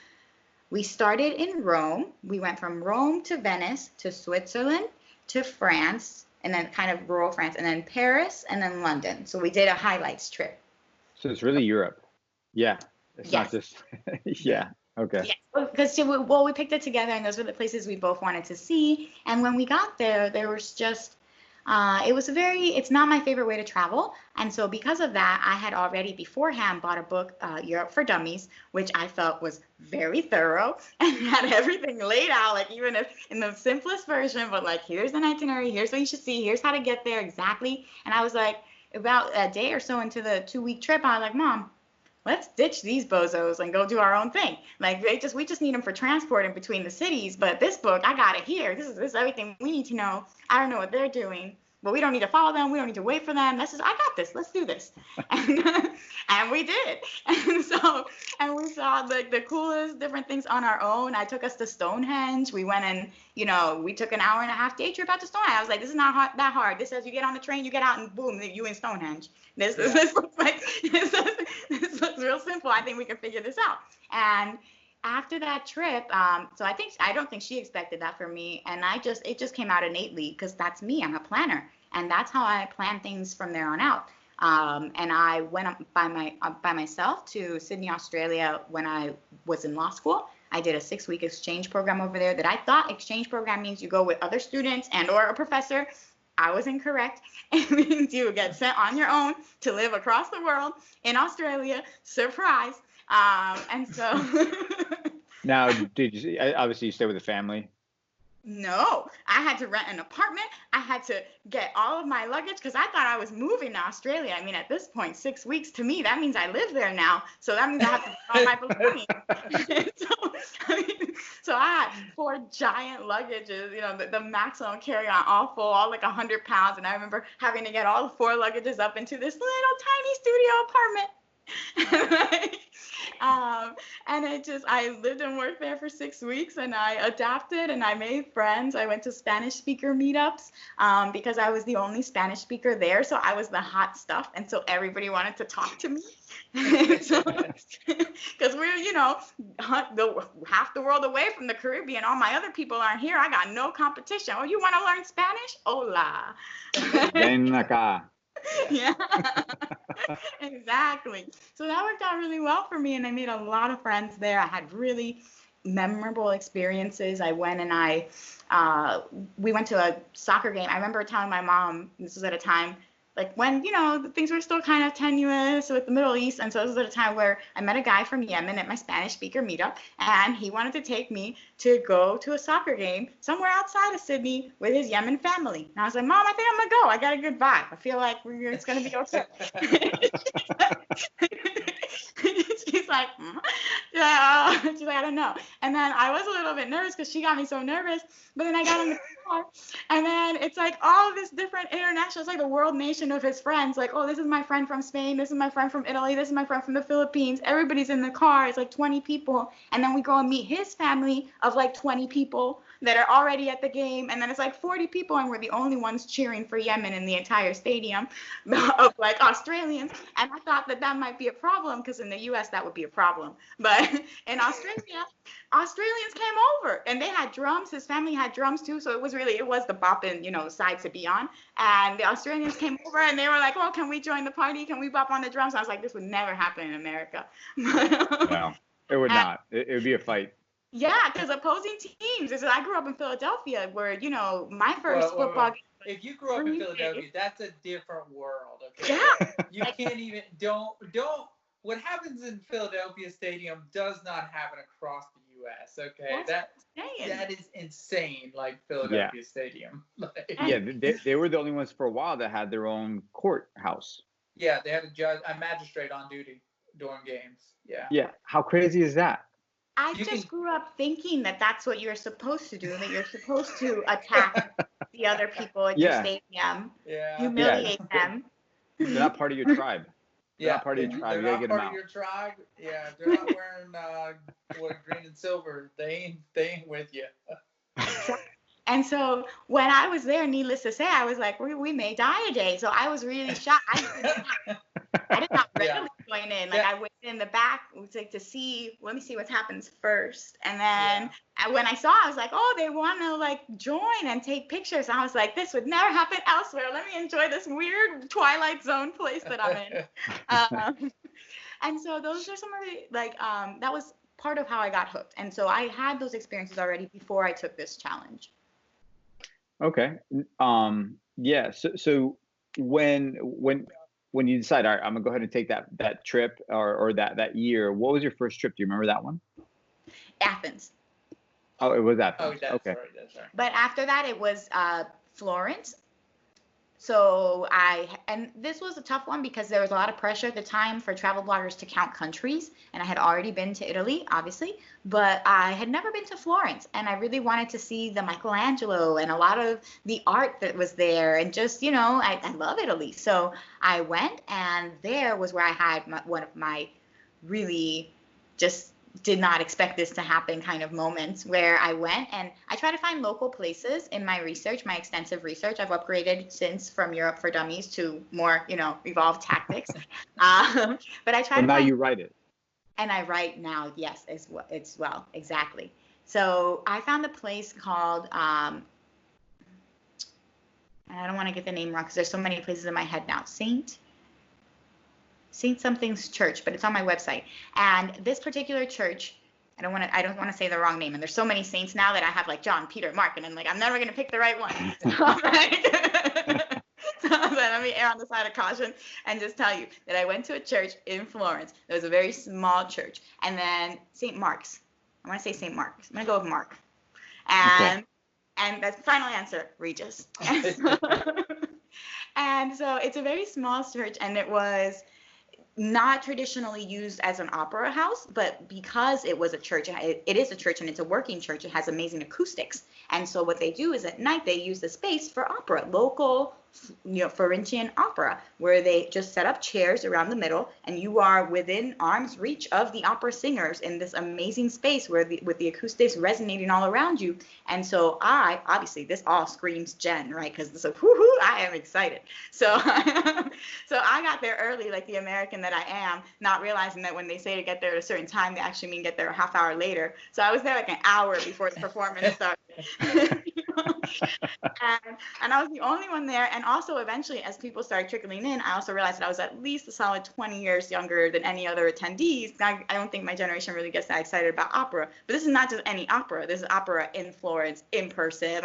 We started in Rome. We went from Rome to Venice to Switzerland to France, and then kind of rural France, and then Paris, and then London. So we did a highlights trip. So it's really Europe. Yeah. It's not just, yeah. Okay. Yeah, because we picked it together, and those were the places we both wanted to see. And when we got there, there was just, it's not my favorite way to travel. And so because of that, I had already beforehand bought a book, Europe for Dummies, which I felt was very thorough and had everything laid out, like even if in the simplest version, but like, here's an itinerary, here's what you should see, here's how to get there exactly. And I was like, about a day or so into the 2-week trip, I was like, Mom, let's ditch these bozos and go do our own thing. Like we just need them for transport in between the cities. But this book, I got it here. This is everything we need to know. I don't know what they're doing, but we don't need to follow them. We don't need to wait for them. I got this. Let's do this. And we did. And we saw the coolest different things on our own. I took us to Stonehenge. We went and, we took an 1.5-hour day trip out to Stonehenge. I was like, this is not that hard. This says you get on the train, you get out, and boom, you in Stonehenge. This looks like, this looks real simple. I think we can figure this out. And after that trip, so I don't think she expected that for me. And it just came out innately, because that's me. I'm a planner. And that's how I plan things from there on out. And I went up by myself to Sydney, Australia when I was in law school. I did a 6-week exchange program over there that I thought exchange program means you go with other students and or a professor. I was incorrect. It means you get sent on your own to live across the world in Australia. Surprise. And so. Now, obviously you stay with a family? No, I had to rent an apartment. I had to get all of my luggage because I thought I was moving to Australia. I mean, at this point, 6 weeks to me, that means I live there now. So that means I have to put all my belongings. So I had 4 giant luggages, the maximum carry-on, all full, all like 100 pounds. And I remember having to get all the 4 luggages up into this little tiny studio apartment. And I lived and worked there for 6 weeks, and I adapted and I made friends. I went to Spanish speaker meetups because I was the only Spanish speaker there, so I was the hot stuff, and so everybody wanted to talk to me. Because we're half the world away from the Caribbean. All my other people aren't here. I got no competition. Oh, you want to learn Spanish? Hola. Ven acá. Yeah, exactly. So that worked out really well for me, and I made a lot of friends there. I had really memorable experiences. I went and we went to a soccer game. I remember telling my mom, this was at a time like when, things were still kind of tenuous with the Middle East. And so this was at a time where I met a guy from Yemen at my Spanish speaker meetup, and he wanted to take me to go to a soccer game somewhere outside of Sydney with his Yemen family. And I was like, Mom, I think I'm going to go. I got a good vibe. I feel like it's going to be okay. She's like, yeah. She's like, I don't know. And then I was a little bit nervous because she got me so nervous. But then I got in the car, and then it's like all of this different international, it's like the world nation of his friends. Like, oh, this is my friend from Spain. This is my friend from Italy. This is my friend from the Philippines. Everybody's in the car. It's like 20 people. And then we go and meet his family of like 20 people that are already at the game. And then it's like 40 people, and we're the only ones cheering for Yemen in the entire stadium of like Australians. And I thought that might be a problem because in the US that would be a problem. But in Australia, Australians came over and they had drums. His family had drums too. So it was the bopping, side to be on. And the Australians came over and they were like, oh, can we join the party? Can we bop on the drums? I was like, this would never happen in America. No, it would not. It would be a fight. Yeah, because opposing teams. I grew up in Philadelphia, where my first football game. If you grew up in Philadelphia, that's a different world. Okay. Yeah. You can't even don't. What happens in Philadelphia Stadium does not happen across the U.S. Okay, that is insane. Like Philadelphia Stadium. Yeah, they were the only ones for a while that had their own courthouse. Yeah, they had a magistrate on duty during games. Yeah. Yeah. How crazy is that? I just grew up thinking that that's what you're supposed to do, that you're supposed to attack the other people at your stadium, humiliate them. They're not part of your tribe. They're not part of your tribe. You gotta get them out. Your tribe. Yeah, they're not wearing green and silver. They ain't with you. And so when I was there, needless to say, I was like, we may die today. So I was really shocked. I did not readily join in. Like I went in the back to see, let me see what happens first. And then when I saw, I was like, oh, they want to like join and take pictures. And I was like, this would never happen elsewhere. Let me enjoy this weird Twilight Zone place that I'm in. And so those are some of the, that was part of how I got hooked. And so I had those experiences already before I took this challenge. Okay. Yeah. So when you decide, all right, I'm gonna go ahead and take that trip or that year, what was your first trip? Do you remember that one? Athens. Oh, it was Athens. Oh, that's right. But after that, it was Florence. So and this was a tough one because there was a lot of pressure at the time for travel bloggers to count countries, and I had already been to Italy, obviously, but I had never been to Florence, and I really wanted to see the Michelangelo and a lot of the art that was there, and just, I love Italy. So I went, and there was where I had one of my really just did not expect this to happen kind of moments, where I went and I try to find local places in my research, my extensive research. I've upgraded since from Europe for Dummies to more, evolved tactics. But I try to now you write it. And I write now, yes, it's well, exactly. So I found a place called, and I don't want to get the name wrong because there's so many places in my head now. Saint something's church, but it's on my website. And this particular church, I don't want to say the wrong name. And there's so many saints now that I have like John, Peter, Mark, and I'm like, I'm never going to pick the right one. So let me err on the side of caution and just tell you that I went to a church in Florence. It was a very small church. And then St. Mark's. I want to say St. Mark's. I'm going to go with Mark. And that's the final answer, Regis. And so it's a very small church, and it was not traditionally used as an opera house, but because it was a church, it is a church and it's a working church, it has amazing acoustics. And so what they do is at night they use the space for opera, local, Florentian opera, where they just set up chairs around the middle and you are within arm's reach of the opera singers in this amazing space with the acoustics resonating all around you. And so obviously this all screams Jen, right? Because it's like, whoo-hoo, I am excited. So I got there early, like the American that I am, not realizing that when they say to get there at a certain time, they actually mean get there a half hour later. So I was there like an hour before the performance started. And I was the only one there. And also eventually, as people started trickling in, I also realized that I was at least a solid 20 years younger than any other attendees. I don't think my generation really gets that excited about opera. But this is not just any opera. This is opera in Florence, in person.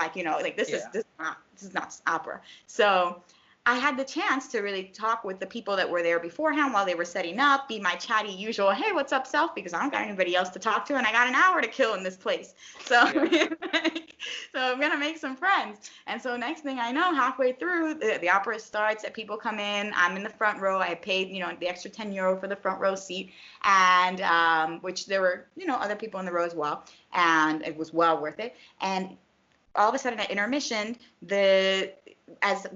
This is not just opera. So I had the chance to really talk with the people that were there beforehand while they were setting up, be my chatty usual, hey, what's up, self? Because I don't got anybody else to talk to, and I got an hour to kill in this place. So, so I'm going to make some friends. And so next thing I know, halfway through, the opera starts, people come in, I'm in the front row. I paid, the extra €10 for the front row seat, and which there were, other people in the row as well, and it was well worth it. And all of a sudden at intermission, as I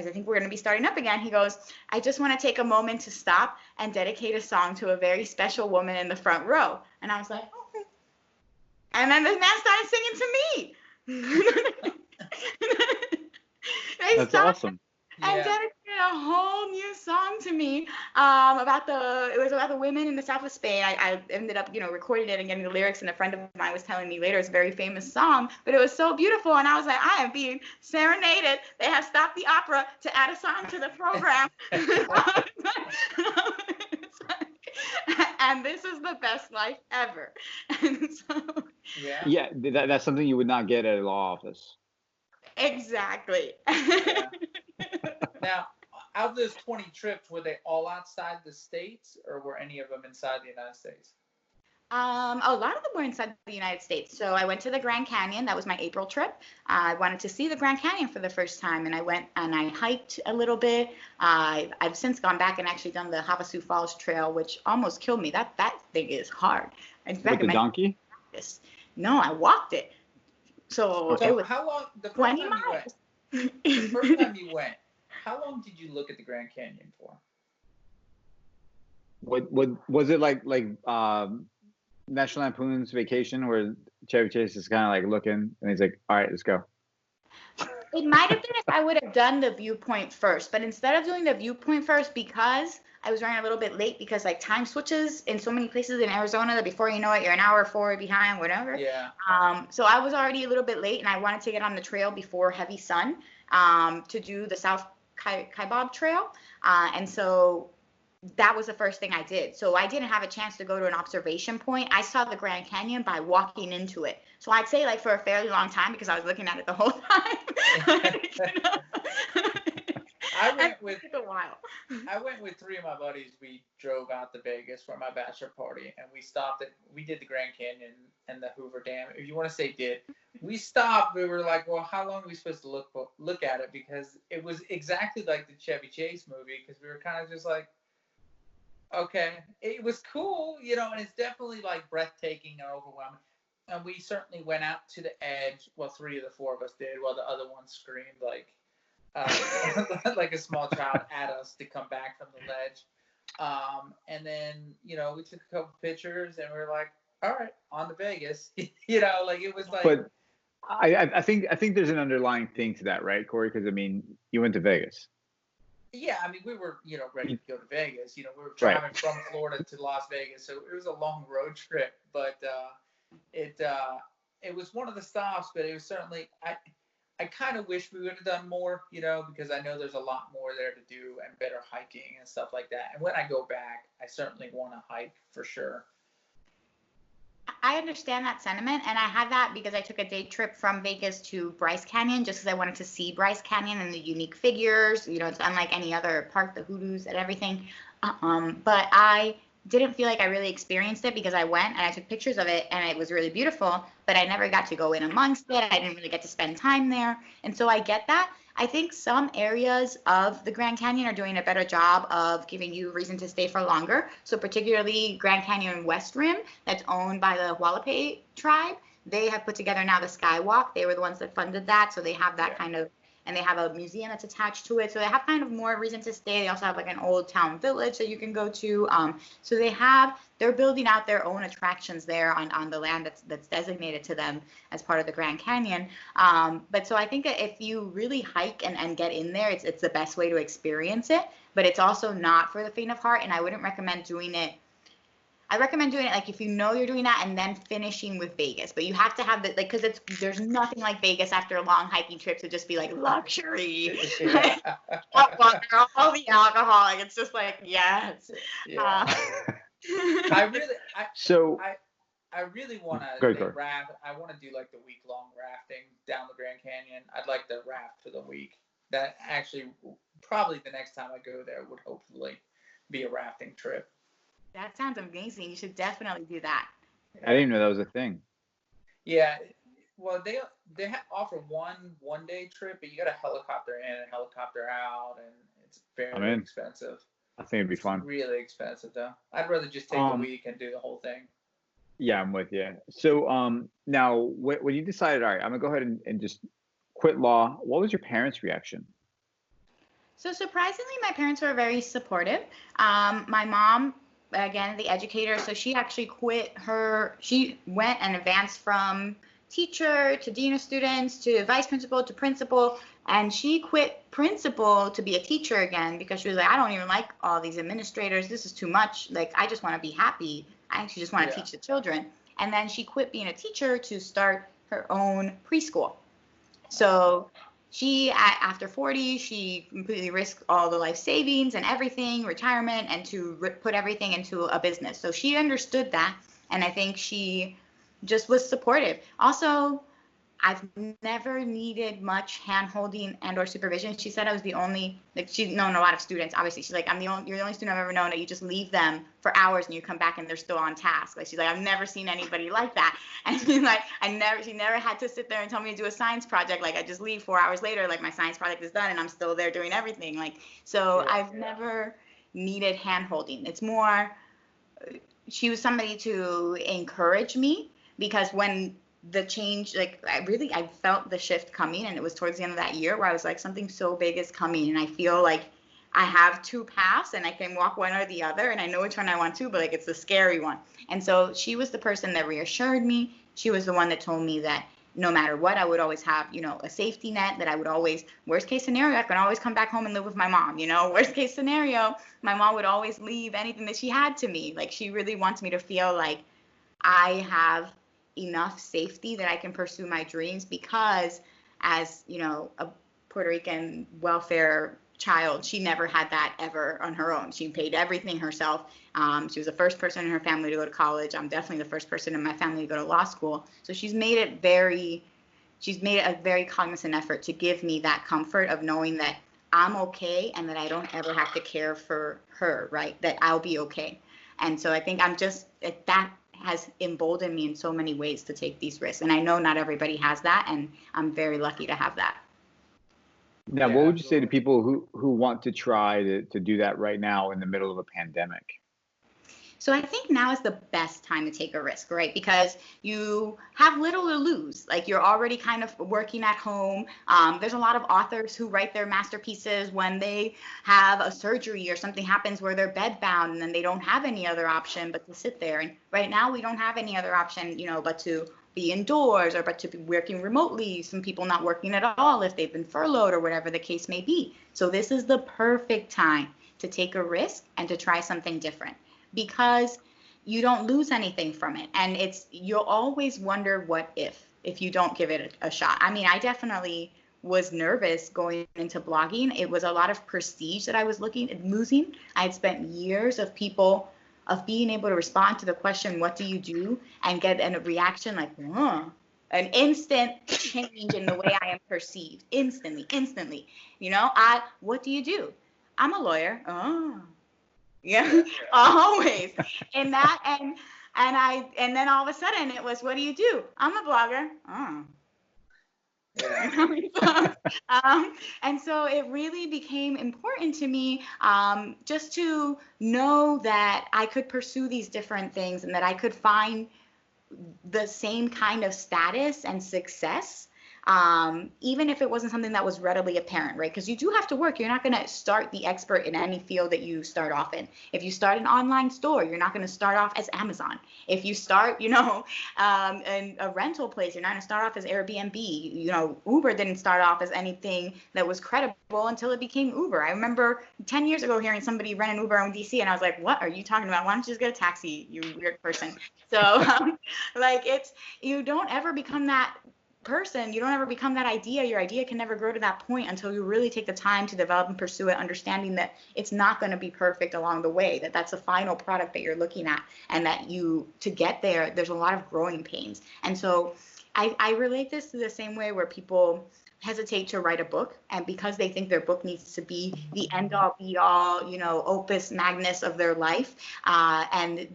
think we're going to be starting up again, he goes, I just want to take a moment to stop and dedicate a song to a very special woman in the front row. And I was like, okay. And then the man started singing to me. That's awesome. And dedicated a whole new song to me about the women in the south of Spain. I ended up, recording it and getting the lyrics, and a friend of mine was telling me later it's a very famous song, but it was so beautiful, and I was like, I am being serenaded. They have stopped the opera to add a song to the program. and this is the best life ever. And so, yeah, that's something you would not get at a law office. Exactly. Yeah. Now, out of those 20 trips, were they all outside the States, or were any of them inside the United States? A lot of them were inside the United States. So I went to the Grand Canyon. That was my April trip. I wanted to see the Grand Canyon for the first time, and I went and I hiked a little bit. I've since gone back and actually done the Havasu Falls Trail, which almost killed me. That thing is hard. With the donkey? Practice. No, I walked it. So it was how long? The first 20 time miles. you went. The first time you went, how long did you look at the Grand Canyon for? What was it like National Lampoon's Vacation, where Chevy Chase is kind of like looking and he's like, all right, let's go? It might have been if I would have done the viewpoint first, but instead of doing the viewpoint first, because I was running a little bit late, because like time switches in so many places in Arizona that before you know it, you're an hour forward behind, whatever. Yeah. So I was already a little bit late, and I wanted to get on the trail before heavy sun to do the South Kaibab Trail. And so that was the first thing I did. So I didn't have a chance to go to an observation point. I saw the Grand Canyon by walking into it. So I'd say like for a fairly long time, because I was looking at it the whole time. I went with a while. I went with 3 of my buddies. We drove out to Vegas for my bachelor party, and we did the Grand Canyon and the Hoover Dam. If you want to say we stopped. We were like, well, how long are we supposed to look at it? Because it was exactly like the Chevy Chase movie, because we were kind of just like, okay, it was cool, and it's definitely like breathtaking and overwhelming. And we certainly went out to the edge. Well, 3 of the 4 of us did, while the other one screamed like like a small child at us to come back from the ledge. And then, we took a couple pictures, and we were like, all right, on to Vegas. Like it was like. But I think there's an underlying thing to that, right, Corey? Because I mean, you went to Vegas. Yeah, I mean, we were, ready to go to Vegas. We were driving from Florida to Las Vegas, so it was a long road trip. But it was one of the stops. But it was certainly, I kind of wish we would have done more, because I know there's a lot more there to do and better hiking and stuff like that. And when I go back, I certainly want to hike for sure. I understand that sentiment, and I had that because I took a day trip from Vegas to Bryce Canyon just because I wanted to see Bryce Canyon and the unique figures. It's unlike any other park, the hoodoos and everything. But I didn't feel like I really experienced it because I went and I took pictures of it, and it was really beautiful, but I never got to go in amongst it. I didn't really get to spend time there. And so I get that. I think some areas of the Grand Canyon are doing a better job of giving you reason to stay for longer. So particularly Grand Canyon West Rim, that's owned by the Hualapai tribe. They have put together now the Skywalk. They were the ones that funded that. So they have that kind of, and they have a museum that's attached to it. So they have kind of more reason to stay. They also have like an old town village that you can go to. So they're building out their own attractions there on the land that's designated to them as part of the Grand Canyon. But so I think that if you really hike and get in there, it's the best way to experience it. But it's also not for the faint of heart, and I wouldn't recommend doing it. I recommend doing it like if you know you're doing that and then finishing with Vegas, but you have to have because there's nothing like Vegas after a long hiking trip to just be like luxury, all the alcohol, like it's just like yes. Yeah. I really want to raft. I want to do like the week-long rafting down the Grand Canyon. I'd like to raft for the week. That actually probably the next time I go there would hopefully be a rafting trip. That sounds amazing. You should definitely do that. I didn't know that was a thing. Yeah. Well, they offer one day trip, but you got a helicopter in and a helicopter out, and it's very expensive. I think it'd be fun. It's really expensive though. I'd rather just take a week and do the whole thing. Yeah, I'm with you. So now when you decided, all right, I'm gonna go ahead and just quit law, what was your parents' reaction? So surprisingly, my parents were very supportive. My mom, again, the educator, so she actually she went and advanced from teacher to dean of students to vice principal to principal, and she quit principal to be a teacher again because she was like, I don't even like all these administrators. This is too much. Like, I just want to be happy. I actually just want to teach the children. And then she quit being a teacher to start her own preschool. So after 40, she completely risked all the life savings and everything, retirement, and to put everything into a business. So she understood that. And I think she just was supportive. Also, I've never needed much hand-holding and or supervision. She said I was the only, like, she's known a lot of students, obviously. She's like, you're the only student I've ever known that you just leave them for hours and you come back and they're still on task. Like, she's like, I've never seen anybody like that. And she's like, she never had to sit there and tell me to do a science project. Like, I just leave 4 hours later, like, my science project is done and I'm still there doing everything. Like, so I've never needed hand-holding. It's more, she was somebody to encourage me, because when the change, like, I felt the shift coming, and it was towards the end of that year where I was like, something so big is coming, and I feel like I have two paths and I can walk one or the other, and I know which one I want to, but like, it's the scary one. And so she was the person that reassured me. She was the one that told me that no matter what, I would always have, a safety net, that I would always, worst case scenario, I can always come back home and live with my mom, worst case scenario, my mom would always leave anything that she had to me. Like, she really wants me to feel like I have enough safety that I can pursue my dreams, because as, a Puerto Rican welfare child, she never had that ever on her own. She paid everything herself. She was the first person in her family to go to college. I'm definitely the first person in my family to go to law school. So she's made a very cognizant effort to give me that comfort of knowing that I'm okay and that I don't ever have to care for her, right? That I'll be okay. And so I think that has emboldened me in so many ways to take these risks. And I know not everybody has that, and I'm very lucky to have that. Now, what would you say to people who want to try to do that right now in the middle of a pandemic? So I think now is the best time to take a risk, right? Because you have little to lose. Like, you're already kind of working at home. There's a lot of authors who write their masterpieces when they have a surgery or something happens where they're bedbound, and then they don't have any other option but to sit there. And right now we don't have any other option, but to be indoors, or but to be working remotely. Some people not working at all if they've been furloughed or whatever the case may be. So this is the perfect time to take a risk and to try something different, because you don't lose anything from it. And you'll always wonder what if you don't give it a shot. I mean, I definitely was nervous going into blogging. It was a lot of prestige that I was losing. I had spent years of being able to respond to the question, what do you do? And get a reaction like, an instant change in the way I am perceived. Instantly. What do you do? I'm a lawyer. Oh. Yeah, always. And then all of a sudden it was, what do you do? I'm a blogger. Oh. Yeah. And so it really became important to me, just to know that I could pursue these different things and that I could find the same kind of status and success, even if it wasn't something that was readily apparent, right? Because you do have to work. You're not going to start the expert in any field that you start off in. If you start an online store, you're not going to start off as Amazon. If you start, in a rental place, you're not going to start off as Airbnb. Uber didn't start off as anything that was credible until it became Uber. I remember 10 years ago hearing somebody rent an Uber in DC, and I was like, what are you talking about? Why don't you just get a taxi, you weird person? So, you don't ever become that person. You don't ever become that idea. Your idea can never grow to that point until you really take the time to develop and pursue it, understanding that it's not going to be perfect along the way, that that's a final product that you're looking at, and that to get there, there's a lot of growing pains. And so I relate this to the same way where people hesitate to write a book, and because they think their book needs to be the end all be all, opus magnus of their life, and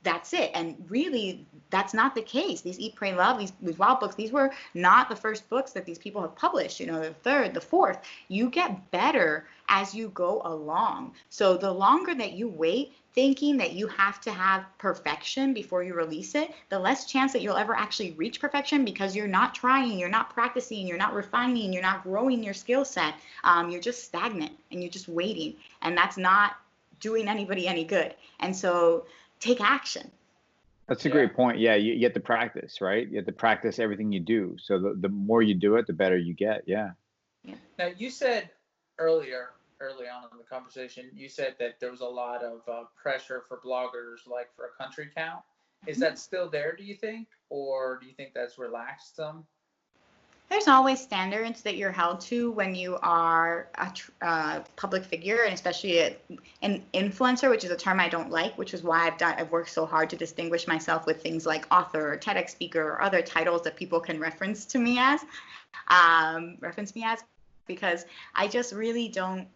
that's it. And really, that's not the case. These Eat, Pray, Love, these wild books, these were not the first books that these people have published, the third, the fourth. You get better as you go along. So the longer that you wait thinking that you have to have perfection before you release it, the less chance that you'll ever actually reach perfection, because you're not trying, you're not practicing, you're not refining, you're not growing your skill set. You're just stagnant and you're just waiting. And that's not doing anybody any good. And so take action. That's a great point. Yeah, you get to practice, right? You have to practice everything you do. So the more you do it, the better you get. Yeah. Now, you said early on in the conversation, you said that there was a lot of pressure for bloggers, like for a country count. Is that still there, do you think? Or do you think that's relaxed some? There's there's always standards that you're held to when you are a public figure, and especially an influencer, which is a term I don't like, which is why I've worked so hard to distinguish myself with things like author or TEDx speaker or other titles that people can reference me as, because I just really don't.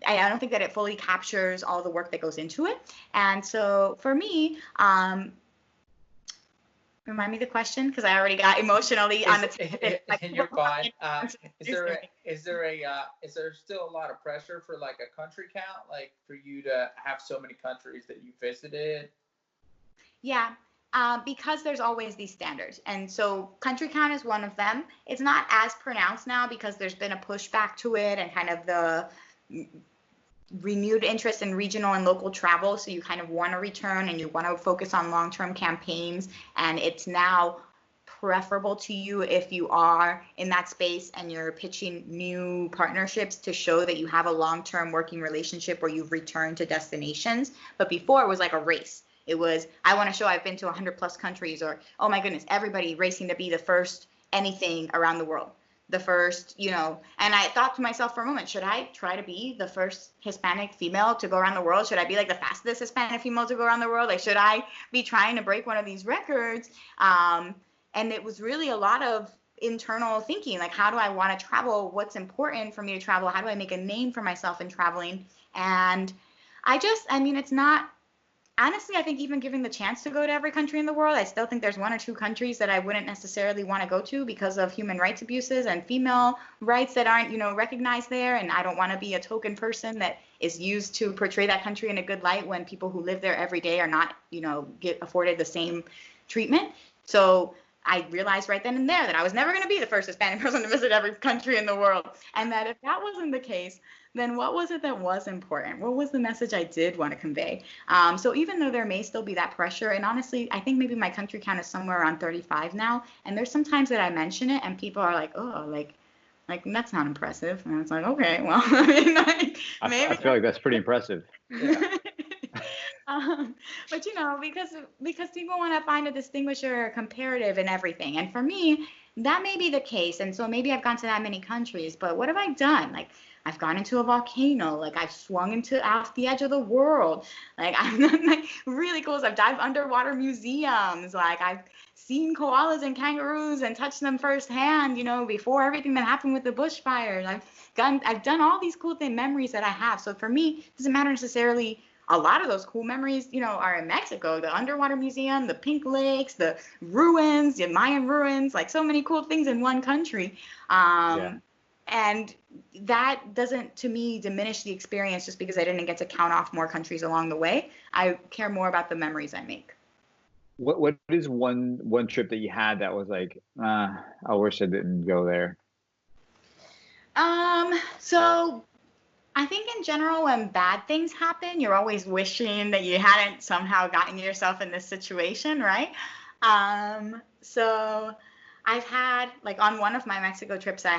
I don't think that it fully captures all the work that goes into it. And so for me, remind me the question, because I already got emotionally on the tip. You're fine. Is there still a lot of pressure for like a country count, like for you to have so many countries that you visited? Yeah. Because there's always these standards. And so country count is one of them. It's not as pronounced now because there's been a pushback to it and kind of the renewed interest in regional and local travel. So you kind of want to return and you want to focus on long-term campaigns. And it's now preferable to you if you are in that space and you're pitching new partnerships to show that you have a long-term working relationship where you've returned to destinations. But before it was like a race. It was, I want to show I've been to 100 plus countries, or, oh my goodness, everybody racing to be the first anything around the world. The first, and I thought to myself for a moment, should I try to be the first Hispanic female to go around the world? Should I be like the fastest Hispanic female to go around the world? Like, should I be trying to break one of these records? And it was really a lot of internal thinking, like, how do I want to travel? What's important for me to travel? How do I make a name for myself in traveling? And it's not, honestly, I think even given the chance to go to every country in the world, I still think there's one or two countries that I wouldn't necessarily want to go to because of human rights abuses and female rights that aren't, recognized there. And I don't want to be a token person that is used to portray that country in a good light when people who live there every day are not, get afforded the same treatment. So I realized right then and there that I was never going to be the first Hispanic person to visit every country in the world. And that if that wasn't the case, then what was it that was important? What was the message I did want to convey? So even though there may still be that pressure, and honestly, I think maybe my country count is somewhere around 35 now. And there's some times that I mention it and people are like, oh, like that's not impressive. And it's like, okay, well, maybe. I feel like that's pretty impressive. Yeah. But because people want to find a distinguisher or a comparative in everything. And for me, that may be the case. And so maybe I've gone to that many countries, but what have I done? Like, I've gone into a volcano, like I've swung off the edge of the world. Like I've done like really cool stuff. I've dived underwater museums. Like I've seen koalas and kangaroos and touched them firsthand, before everything that happened with the bushfires. I've done all these cool memories that I have. So for me, it doesn't matter necessarily. A lot of those cool memories, are in Mexico, the underwater museum, the pink lakes, the ruins, the Mayan ruins, like so many cool things in one country. And that doesn't, to me, diminish the experience just because I didn't get to count off more countries along the way. I care more about the memories I make. What is one trip that you had that was like, I wish I didn't go there? So I think in general, when bad things happen, you're always wishing that you hadn't somehow gotten yourself in this situation, right? So I've had, like, on one of my Mexico trips I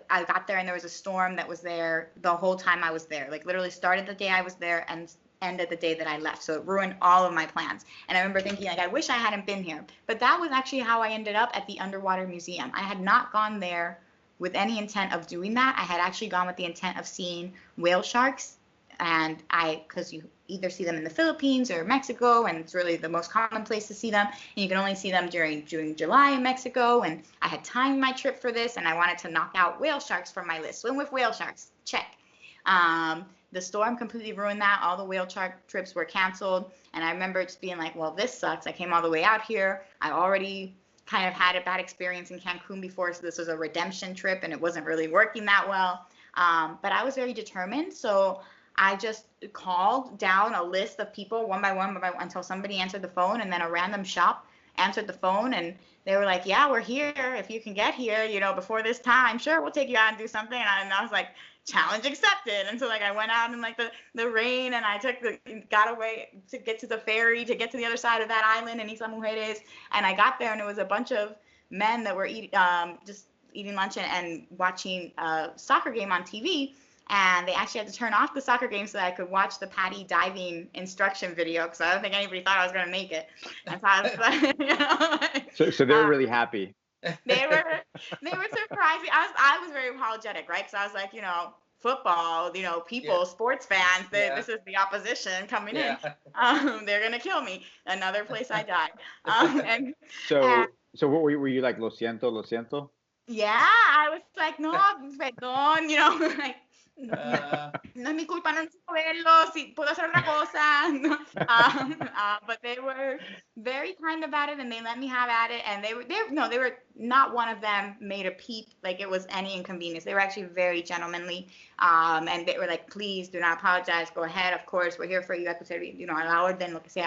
got there and there was a storm that was there the whole time I was there. Like, literally started the day I was there and ended the day that I left. So it ruined all of my plans. And I remember thinking, like, I wish I hadn't been here. But that was actually how I ended up at the underwater museum. I had not gone there with any intent of doing that. I had actually gone with the intent of seeing whale sharks. And because you either see them in the Philippines or Mexico, and it's really the most common place to see them. And you can only see them during July in Mexico. And I had timed my trip for this, and I wanted to knock out whale sharks from my list. Swim with whale sharks, check. The storm completely ruined that. All the whale shark trips were canceled. And I remember just being like, well, this sucks. I came all the way out here. I already kind of had a bad experience in Cancun before, so this was a redemption trip, and it wasn't really working that well. But I was very determined, so I just called down a list of people one by one until somebody answered the phone, and then a random shop answered the phone, and they were like, yeah, we're here. If you can get here, before this time, sure, we'll take you out and do something. And I was like, challenge accepted. And so, like, I went out in, like, the rain, and I got away to get to the ferry, to get to the other side of that island in Isla Mujeres. And I got there, and it was a bunch of men that were just eating lunch and watching a soccer game on TV. And they actually had to turn off the soccer game so that I could watch the Patty diving instruction video, because I don't think anybody thought I was going to make it. And so I was like, So they were really happy. They were surprised. I was very apologetic, right? Because I was like, football, people, sports fans, this is the opposition coming in. They're gonna kill me. Another place I died. And so what were you like? Lo siento, lo siento. Yeah, I was like, no, perdón, like, no es mi culpa no verlo, si puedo hacer otra cosa. But they were very kind about it, and they let me have at it. And they were not one of them made a peep like it was any inconvenience. They were actually very gentlemanly, and they were like, please do not apologize. Go ahead, of course, we're here for you. A la orden, lo que sea.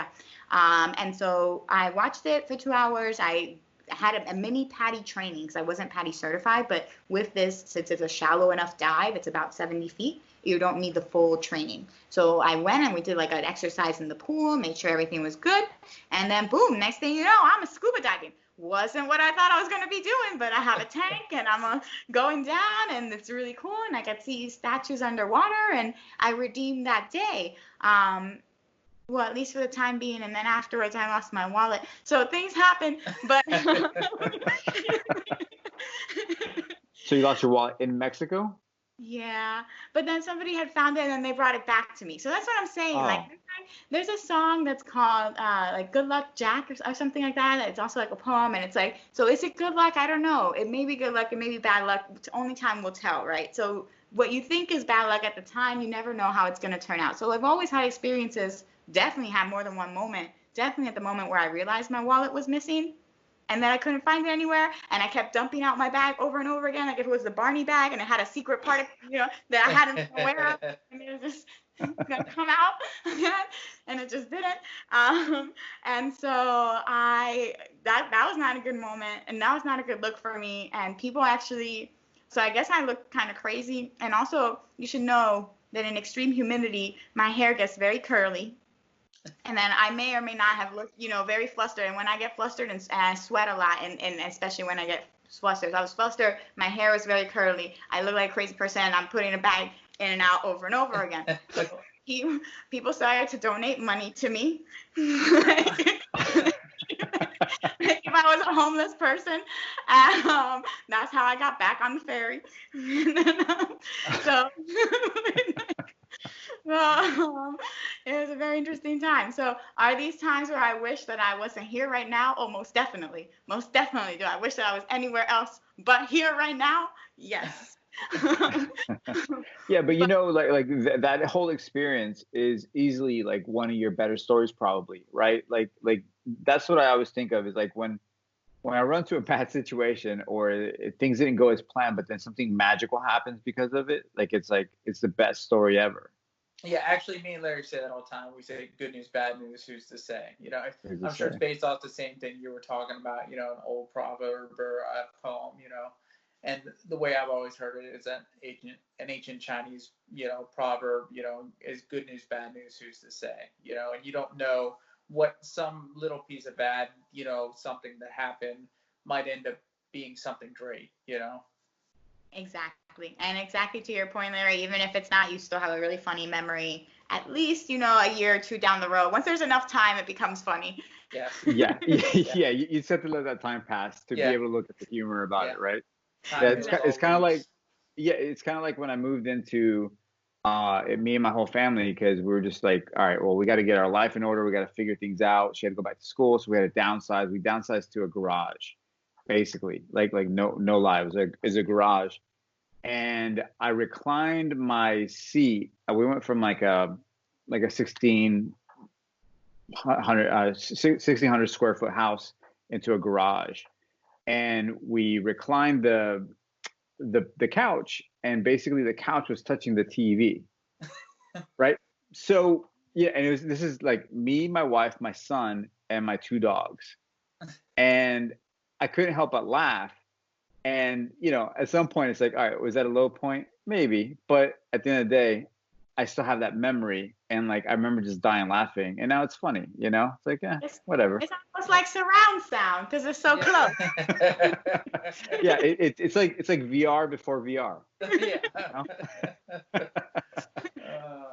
And so I watched it for 2 hours. I had a mini PADI training because I wasn't PADI certified, but with this, since it's a shallow enough dive, it's about 70 feet, you don't need the full training. So I went and we did like an exercise in the pool, made sure everything was good, and then boom, next thing you know, I'm a scuba diving. Wasn't what I thought I was going to be doing, but I have a tank and I'm going down and it's really cool, and I got to see statues underwater, and I redeemed that day. Well, at least for the time being, and then afterwards I lost my wallet. So things happen, but So you lost your wallet in Mexico? Yeah, but then somebody had found it and they brought it back to me. So that's what I'm saying. Like, there's a song that's called like Good Luck Jack or something like that. It's also like a poem, and it's like, so is it good luck? I don't know. It may be good luck, it may be bad luck. Only time will tell, right? So what you think is bad luck at the time, you never know how it's going to turn out. So I've always had experiences, definitely had more than one moment, definitely at the moment where I realized my wallet was missing and that I couldn't find it anywhere, and I kept dumping out my bag over and over again, like if it was the Barney bag and it had a secret part, that I hadn't been aware of, and it was just gonna come out again, and it just didn't. And so that was not a good moment, and that was not a good look for me. And people actually, so I guess I look kind of crazy. And also, you should know that in extreme humidity, my hair gets very curly. And then I may or may not have looked, very flustered. And when I get flustered and I sweat a lot, and especially when I get flustered, I was flustered, my hair was very curly. I look like a crazy person, and I'm putting a bag in and out over and over again. So people started to donate money to me. Like if I was a homeless person. That's how I got back on the ferry. So it was a very interesting time. So are these times where I wish that I wasn't here right now? Oh, most definitely. Most definitely do. I wish that I was anywhere else but here right now. Yes. Yeah, but that whole experience is easily like one of your better stories, probably, right? Like that's what I always think of, is like when I run to a bad situation or things didn't go as planned, but then something magical happens because of it. Like it's the best story ever. Yeah, actually, me and Larry say that all the time. We say good news, bad news, who's to say? I'm sure it's based off the same thing you were talking about, an old proverb or a poem, And the way I've always heard it is an ancient Chinese, proverb, is good news, bad news, who's to say? And you don't know what some little piece of bad, something that happened might end up being something great, Exactly. And exactly to your point, Larry, even if it's not, you still have a really funny memory, at least, a year or two down the road. Once there's enough time, it becomes funny. Yes. Yeah. Yeah. You just have to let that time pass to be able to look at the humor about it, right? It's kind of like when I moved into me and my whole family, because we were just like, all right, well, we got to get our life in order. We got to figure things out. She had to go back to school, so we had to downsize. We downsized to a garage, basically, like no lie. It was a garage, and I reclined my seat. We went from like a 1,600 square foot house into a garage, and we reclined the couch, and basically the couch was touching the TV, right? So yeah, and this is like me, my wife, my son, and my 2 dogs, and I couldn't help but laugh. And at some point it's like, all right, was that a low point? Maybe, but at the end of the day, I still have that memory, and like I remember just dying laughing, and now it's funny, It's like, whatever. It's almost like surround sound because it's so close. Yeah, it's like VR before VR. Yeah.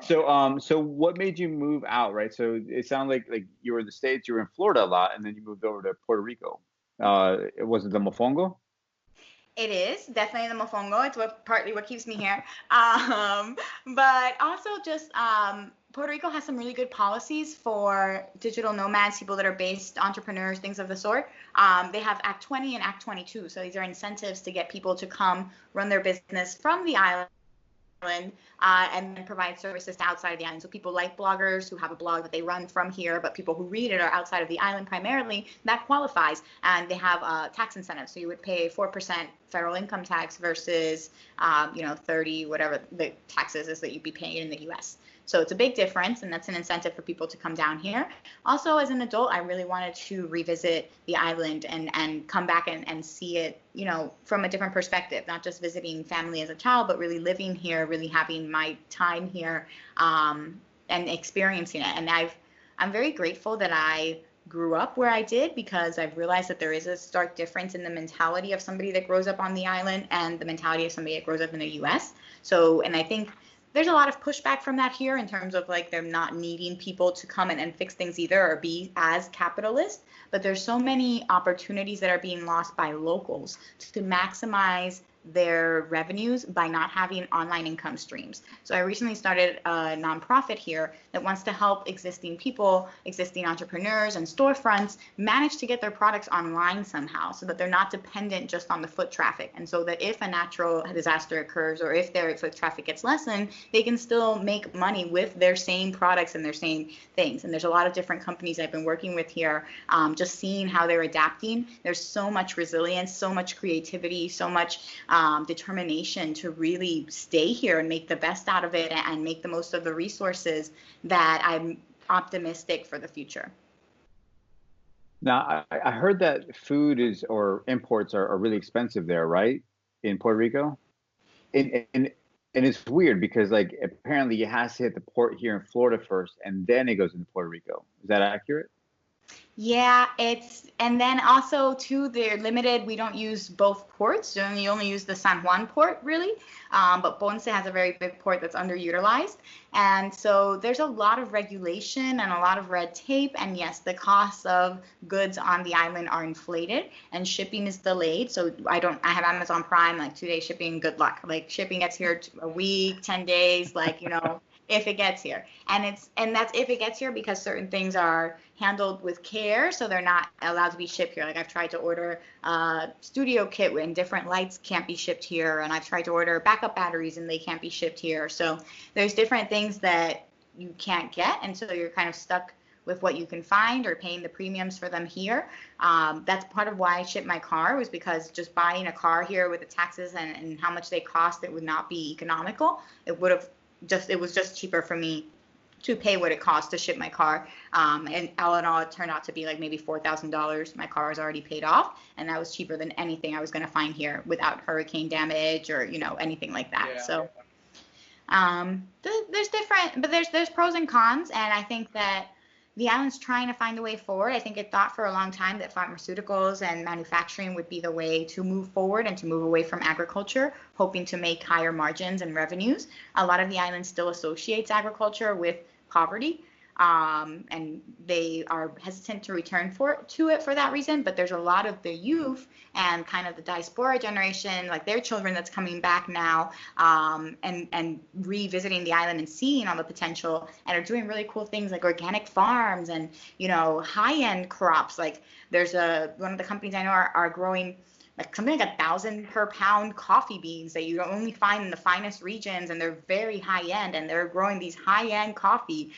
So what made you move out, right? So it sounded like you were in the States, you were in Florida a lot, and then you moved over to Puerto Rico. Was it the mofongo? It is definitely the mofongo. It's partly what keeps me here. But also just Puerto Rico has some really good policies for digital nomads, people that are based, entrepreneurs, things of the sort. They have Act 20 and Act 22. So these are incentives to get people to come run their business from the island, and then provide services to outside of the island. So people like bloggers who have a blog that they run from here, but people who read it are outside of the island primarily, that qualifies. And they have tax incentives. So you would pay 4% federal income tax versus, 30, whatever the taxes is that you'd be paying in the US. So it's a big difference, and that's an incentive for people to come down here. Also, as an adult, I really wanted to revisit the island and come back and see it, from a different perspective, not just visiting family as a child, but really living here, really having my time here, and experiencing it. And I'm very grateful that I grew up where I did, because I've realized that there is a stark difference in the mentality of somebody that grows up on the island and the mentality of somebody that grows up in the US. So, and I think there's a lot of pushback from that here in terms of like them not needing people to come in and fix things either, or be as capitalist. But there's so many opportunities that are being lost by locals to maximize their revenues by not having online income streams. So I recently started a nonprofit here that wants to help existing people, existing entrepreneurs and storefronts manage to get their products online somehow, so that they're not dependent just on the foot traffic. And so that if a natural disaster occurs, or if their foot traffic gets lessened, they can still make money with their same products and their same things. And there's a lot of different companies I've been working with here, just seeing how they're adapting. There's so much resilience, so much creativity, so much determination to really stay here and make the best out of it and make the most of the resources, that I'm optimistic for the future. Now, I heard that food or imports are really expensive there, right? In Puerto Rico? And it's weird because like apparently it has to hit the port here in Florida first, and then it goes into Puerto Rico. Is that accurate? Yeah, and then also too, they're limited. We don't use both ports. You only use the San Juan port, really. But Ponce has a very big port that's underutilized. And so there's a lot of regulation and a lot of red tape. And yes, the costs of goods on the island are inflated, and shipping is delayed. So I have Amazon Prime, like 2-day shipping, good luck. Like shipping gets here a week, 10 days, like, if it gets here. And that's if it gets here, because certain things are handled with care, so they're not allowed to be shipped here. Like I've tried to order a studio kit and different lights can't be shipped here, and I've tried to order backup batteries and they can't be shipped here. So there's different things that you can't get, and so you're kind of stuck with what you can find or paying the premiums for them here. That's part of why I shipped my car, was because just buying a car here with the taxes and how much they cost, it would not be economical. It was just cheaper for me to pay what it costs to ship my car. And all in all, it turned out to be like maybe $4,000. My car is already paid off, and that was cheaper than anything I was going to find here without hurricane damage or, anything like that. Yeah. So there's pros and cons. And I think that the island's trying to find a way forward. I think it thought for a long time that pharmaceuticals and manufacturing would be the way to move forward and to move away from agriculture, hoping to make higher margins and revenues. A lot of the island still associates agriculture with poverty, and they are hesitant to return to it for that reason. But there's a lot of the youth and kind of the diaspora generation, like their children that's coming back now, and revisiting the island and seeing all the potential, and are doing really cool things like organic farms and high-end crops. Like there's one of the companies I know are growing like something like 1,000 per pound coffee beans that you don't only find in the finest regions, and they're very high end, and they're growing these high end coffee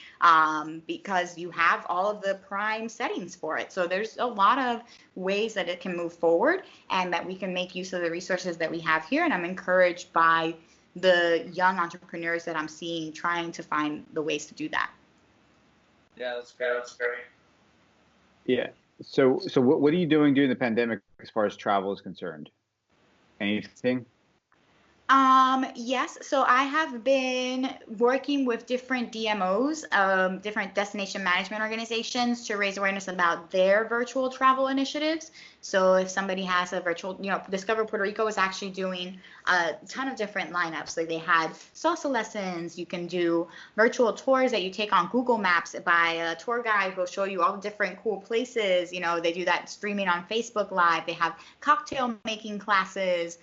because you have all of the prime settings for it. So there's a lot of ways that it can move forward, and that we can make use of the resources that we have here. And I'm encouraged by the young entrepreneurs that I'm seeing trying to find the ways to do that. Yeah, that's great. That's great. Yeah. So what are you doing during the pandemic as far as travel is concerned? Anything? Yes. So I have been working with different DMOs, different destination management organizations, to raise awareness about their virtual travel initiatives. So if somebody has a virtual, Discover Puerto Rico is actually doing a ton of different lineups. Like they had salsa lessons. You can do virtual tours that you take on Google Maps by a tour guide who'll show you all the different cool places. They do that streaming on Facebook Live. They have cocktail making classes.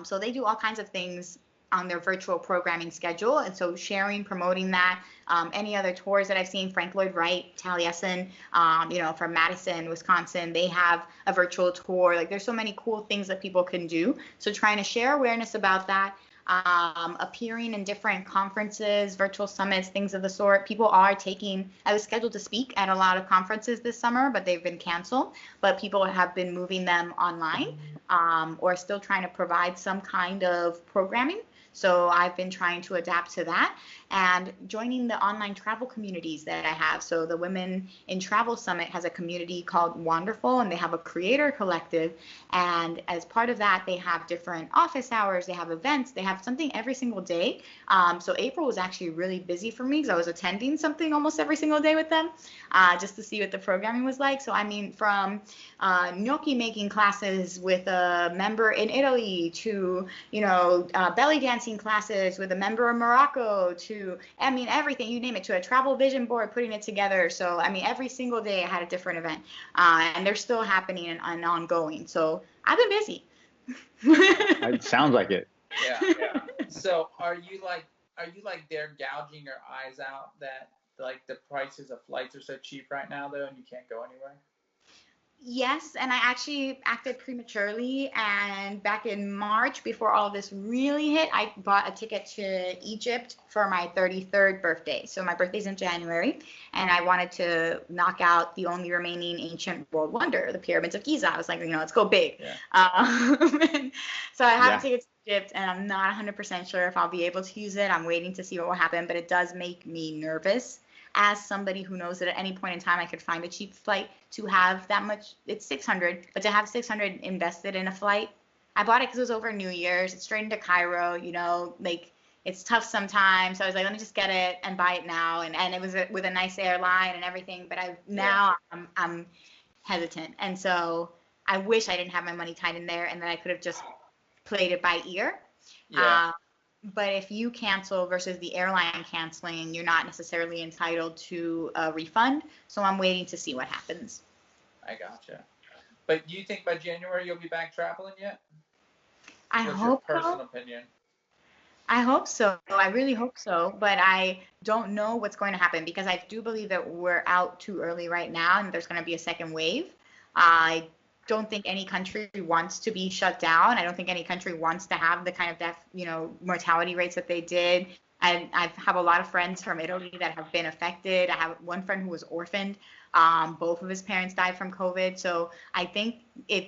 So they do all kinds of things on their virtual programming schedule. And so sharing, promoting that, any other tours that I've seen, Frank Lloyd Wright, Taliesin, from Madison, Wisconsin, they have a virtual tour. Like there's so many cool things that people can do. So trying to share awareness about that, appearing in different conferences, virtual summits, things of the sort. I was scheduled to speak at a lot of conferences this summer, but they've been canceled. But people have been moving them online, or still trying to provide some kind of programming. So I've been trying to adapt to that and joining the online travel communities that I have. So the Women in Travel Summit has a community called Wonderful, and they have a creator collective. And as part of that, they have different office hours, they have events, they have something every single day. So April was actually really busy for me because I was attending something almost every single day with them, just to see what the programming was like. So I mean, from gnocchi making classes with a member in Italy to, belly dancing classes with a member in Morocco to, everything, you name it, to a travel vision board, putting it together. So, every single day I had a different event, and they're still happening and ongoing. So I've been busy. It sounds like it. Yeah. So are you like they're gouging your eyes out that like the prices of flights are so cheap right now though, and you can't go anywhere? Yes, and I actually acted prematurely, and back in March, before all of this really hit, I bought a ticket to Egypt for my 33rd birthday. So my birthday's in January, and I wanted to knock out the only remaining ancient world wonder, the pyramids of Giza. I was like, let's go big. Yeah. So I have a ticket to Egypt, and I'm not 100% sure if I'll be able to use it. I'm waiting to see what will happen, but it does make me nervous as somebody who knows that at any point in time I could find a cheap flight to have that much. It's $600, but to have $600 invested in a flight, I bought it because it was over New Year's. It's straight into Cairo, it's tough sometimes. So I was like, let me just get it and buy it now. And it was with a nice airline and everything, but I'm hesitant. And so I wish I didn't have my money tied in there and that I could have just played it by ear. Yeah. But if you cancel versus the airline canceling, you're not necessarily entitled to a refund. So I'm waiting to see what happens. I gotcha. But do you think by January you'll be back traveling yet? I hope so. What's your personal opinion? I hope so. I really hope so. But I don't know what's going to happen because I do believe that we're out too early right now and there's going to be a second wave. I don't think any country wants to be shut down. I don't think any country wants to have the kind of death, mortality rates that they did. I have a lot of friends from Italy that have been affected. I have one friend who was orphaned. Both of his parents died from COVID. So I think in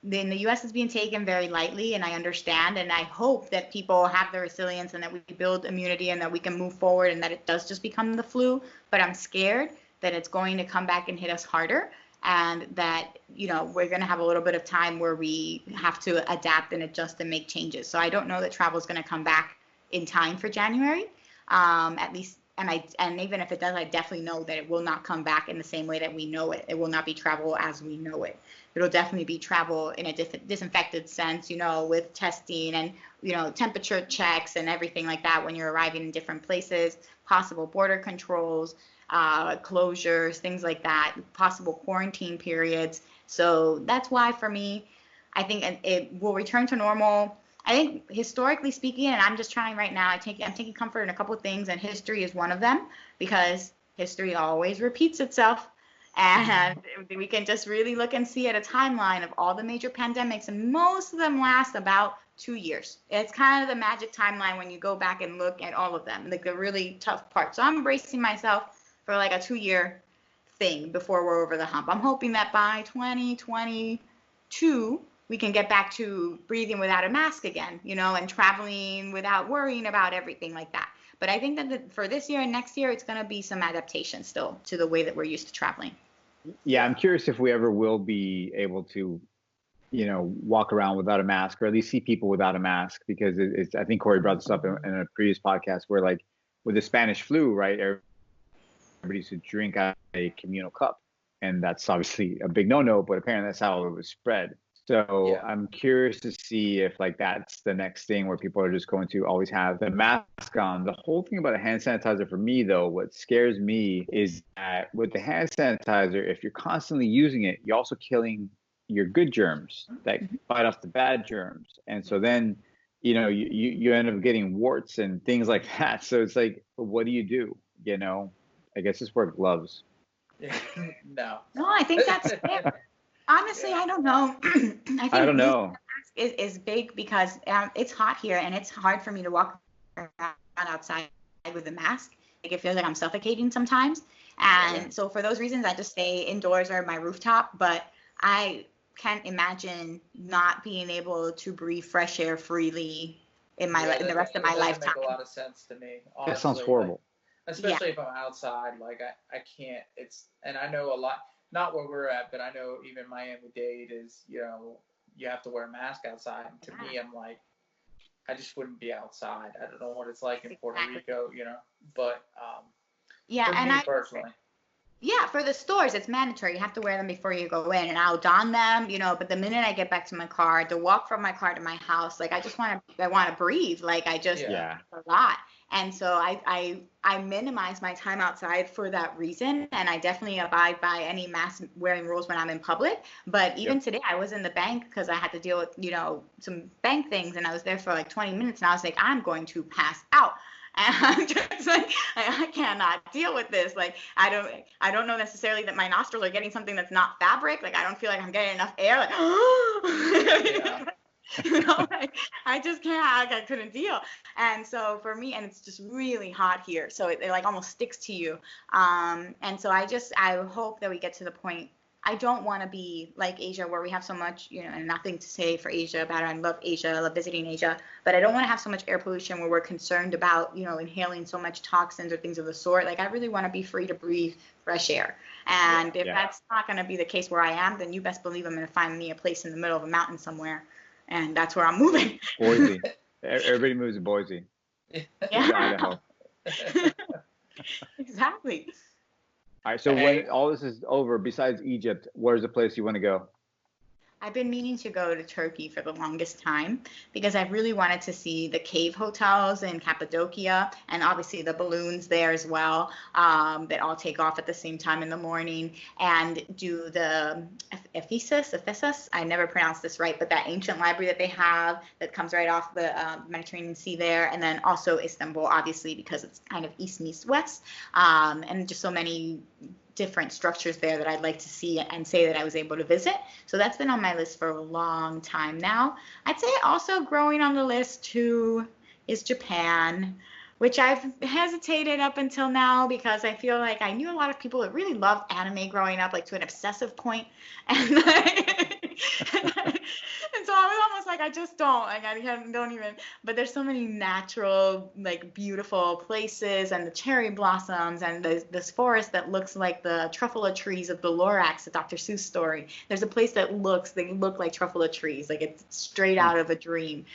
the U.S. is being taken very lightly, and I understand, and I hope that people have the resilience and that we build immunity and that we can move forward and that it does just become the flu. But I'm scared that it's going to come back and hit us harder. And that, we're going to have a little bit of time where we have to adapt and adjust and make changes. So I don't know that travel is going to come back in time for January, at least. And even if it does, I definitely know that it will not come back in the same way that we know it. It will not be travel as we know it. It'll definitely be travel in a disinfected sense, with testing and, temperature checks and everything like that when you're arriving in different places, possible border controls, closures, things like that, possible quarantine periods. So that's why for me, I think it will return to normal. I think historically speaking, and I'm just trying right now, I'm taking comfort in a couple of things, and history is one of them because history always repeats itself. And we can just really look and see at a timeline of all the major pandemics, and most of them last about 2 years. It's kind of the magic timeline when you go back and look at all of them, like the really tough part. So I'm bracing myself for like a 2-year thing before we're over the hump. I'm hoping that by 2022, we can get back to breathing without a mask again, and traveling without worrying about everything like that. But I think that for this year and next year, it's going to be some adaptation still to the way that we're used to traveling. Yeah, I'm curious if we ever will be able to, walk around without a mask or at least see people without a mask, because it's I think Corey brought this up in a previous podcast where, like, with the Spanish flu, right, everybody used to drink out of a communal cup. and that's obviously a big no-no, but apparently that's how it was spread. So I'm curious to see if like that's the next thing where people are just going to always have the mask on. The whole thing about a hand sanitizer for me though, what scares me is that with the hand sanitizer, if you're constantly using it, you're also killing your good germs that fight off the bad germs. And so then, you end up getting warts and things like that. So it's like, what do you do? I guess just wear gloves. No, I think that's fair. Honestly, I don't know. I don't know. Is big because it's hot here and it's hard for me to walk around outside with a mask. Like it feels like I'm suffocating sometimes. And so for those reasons, I just stay indoors or my rooftop. But I can't imagine not being able to breathe fresh air freely in the rest of my lifetime. That makes a lot of sense to me. Honestly. That sounds horrible. Like, especially if I'm outside, like I can't. And I know a lot. Not where we're at, but I know even Miami-Dade is, you have to wear a mask outside. And to me, I'm like, I just wouldn't be outside. I don't know what it's like in Puerto Rico, but for me personally. Yeah, for the stores, it's mandatory. You have to wear them before you go in, and I'll don them, but the minute I get back to my car, the walk from my car to my house, like I want to breathe. Like it's a lot. And so I minimize my time outside for that reason, and I definitely abide by any mask wearing rules when I'm in public. But even today, I was in the bank because I had to deal with, some bank things, and I was there for like 20 minutes, and I was like, I'm going to pass out. And I'm just like, I cannot deal with this. Like, I don't know necessarily that my nostrils are getting something that's not fabric. Like, I don't feel like I'm getting enough air. Like, I just can't. I couldn't deal. And so for me, and it's just really hot here, so it like almost sticks to you. And so I hope that we get to the point. I don't want to be like Asia where we have so much, and nothing to say for Asia about it. I love Asia. I love visiting Asia. But I don't want to have so much air pollution where we're concerned about, inhaling so much toxins or things of the sort. Like, I really want to be free to breathe fresh air. And if that's not going to be the case where I am, then you best believe I'm going to find me a place in the middle of a mountain somewhere. And that's where I'm moving. Boise. Everybody moves to Boise. Yeah. Exactly. All right, so when all this is over, besides Egypt, where's the place you want to go? I've been meaning to go to Turkey for the longest time because I really wanted to see the cave hotels in Cappadocia and obviously the balloons there as well that all take off at the same time in the morning, and do the Ephesus, I never pronounced this right, but that ancient library that they have that comes right off the Mediterranean Sea there, and then also Istanbul, obviously, because it's kind of east meets west, and just so many different structures there that I'd like to see and say that I was able to visit. So that's been on my list for a long time now. I'd say also growing on the list too is Japan, which I've hesitated up until now because I feel like I knew a lot of people that really loved anime growing up, like to an obsessive point. And so I was almost like, I just don't, like I don't even, but there's so many natural, like beautiful places and the cherry blossoms and this forest that looks like the truffula trees of the Lorax, the Dr. Seuss story. There's a place they look like truffula trees, like it's straight out of a dream.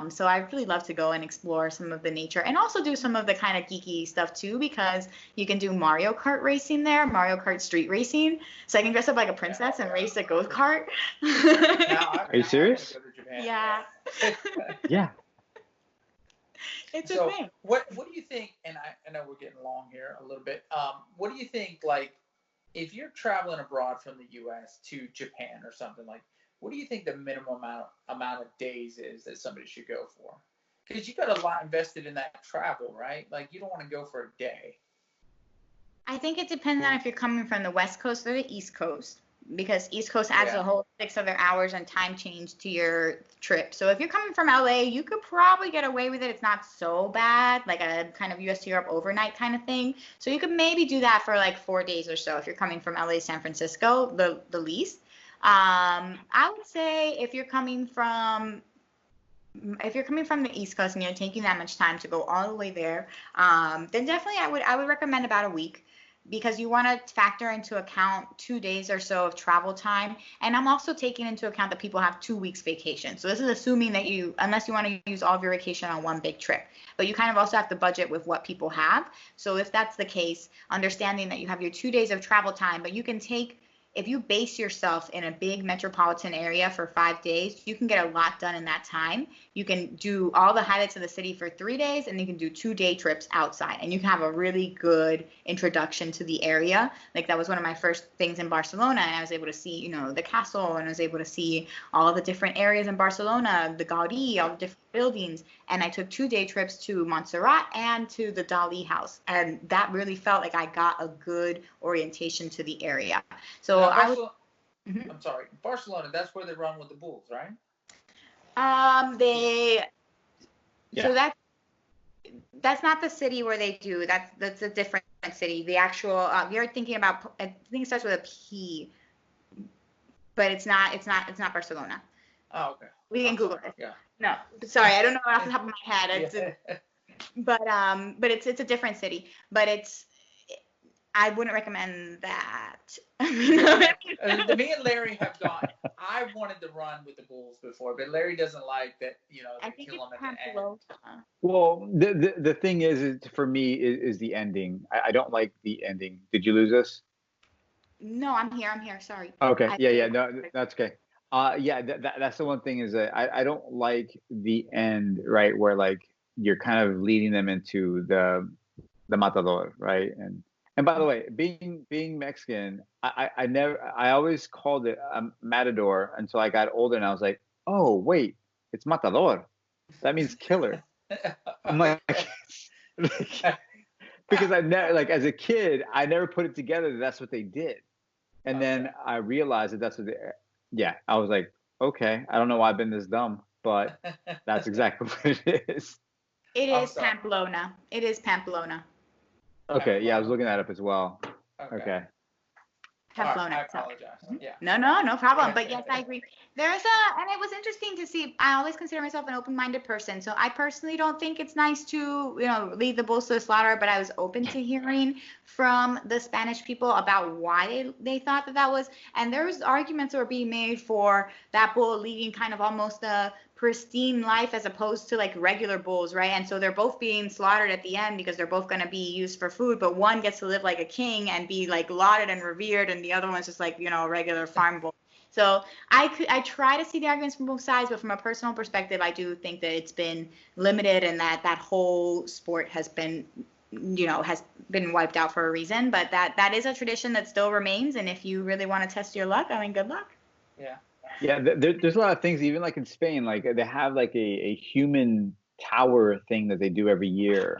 So I really love to go and explore some of the nature and also do some of the kind of geeky stuff too, because you can do Mario Kart racing there, Mario Kart street racing. So I can dress up like a princess and race a go-kart. Are you serious? Yeah. Yeah. It's a thing. What do you think, and I know we're getting long here a little bit, what do you think, like, if you're traveling abroad from the U.S. to Japan or something, like, what do you think the minimum amount of days is that somebody should go for? Because you got a lot invested in that travel, right? Like, you don't want to go for a day. I think it depends on if you're coming from the West Coast or the East Coast, because East Coast adds a whole 6 other hours and time change to your trip. So if you're coming from LA, you could probably get away with it. It's not so bad, like a kind of US to Europe overnight kind of thing. So you could maybe do that for like 4 days or so if you're coming from LA, San Francisco, the least. I would say if you're coming from the East Coast and you're taking that much time to go all the way there, then definitely I would recommend about a week, because you want to factor into account 2 days or so of travel time. And I'm also taking into account that people have 2 weeks vacation. So this is assuming that unless you want to use all of your vacation on one big trip, but you kind of also have to budget with what people have. So if that's the case, understanding that you have your 2 days of travel time, but you can take if you base yourself in a big metropolitan area for 5 days, you can get a lot done in that time. You can do all the highlights of the city for 3 days, and you can do 2-day trips outside, and you can have a really good introduction to the area. Like that was one of my first things in Barcelona, and I was able to see, you know, the castle, and I was able to see all the different areas in Barcelona, the Gaudi, all the different buildings. And I took 2-day trips to Montserrat and to the Dali house, and that really felt like I got a good orientation to the area. So now, I was. I'm sorry, Barcelona. That's where they run with the Bulls, right? So that's not the city where they do. That's a different city. The actual you're thinking about. I think it starts with a P, but it's not Barcelona. Oh, okay. We can Google it. Yeah. No, sorry, I don't know off the top of my head. But it's a different city. But I wouldn't recommend that. Me and Larry have gone. I wanted to run with the Bulls before, but Larry doesn't like that. You know, I think kill it's him at the end. Well, the thing is for me is the ending. I don't like the ending. Did you lose us? No, I'm here. Sorry. Okay. Yeah. No, that's okay. That's the one thing is that I don't like the end, right? Where like you're kind of leading them into the matador, right? And by the way, being Mexican, I always called it a matador until I got older and I was like, oh wait, it's matador. That means killer. I'm like because I never, like as a kid, I never put it together that that's what they did. And then I realized that that's what I was like, okay, I don't know why I've been this dumb, but that's exactly what it is. It is Pamplona. It is Pamplona. Okay, yeah, I was looking that up as well. Okay. Pamplona. I apologize. Yeah. No problem. But yes, I agree. And it was interesting to see. I always consider myself an open-minded person, so I personally don't think it's nice to, you know, lead the bulls to the slaughter. But I was open to hearing from the Spanish people about why they thought that was. And there was arguments that were being made for that bull leading kind of almost a pristine life as opposed to like regular bulls, right? And so they're both being slaughtered at the end because they're both going to be used for food, but one gets to live like a king and be like lauded and revered, and the other one's just like, you know, a regular farm bull. So I try to see the arguments from both sides, but from a personal perspective, I do think that it's been limited and that whole sport has been, you know, has been wiped out for a reason. But that is a tradition that still remains, and if you really want to test your luck, I mean, good luck. Yeah, there's a lot of things, even like in Spain, like they have like a human tower thing that they do every year.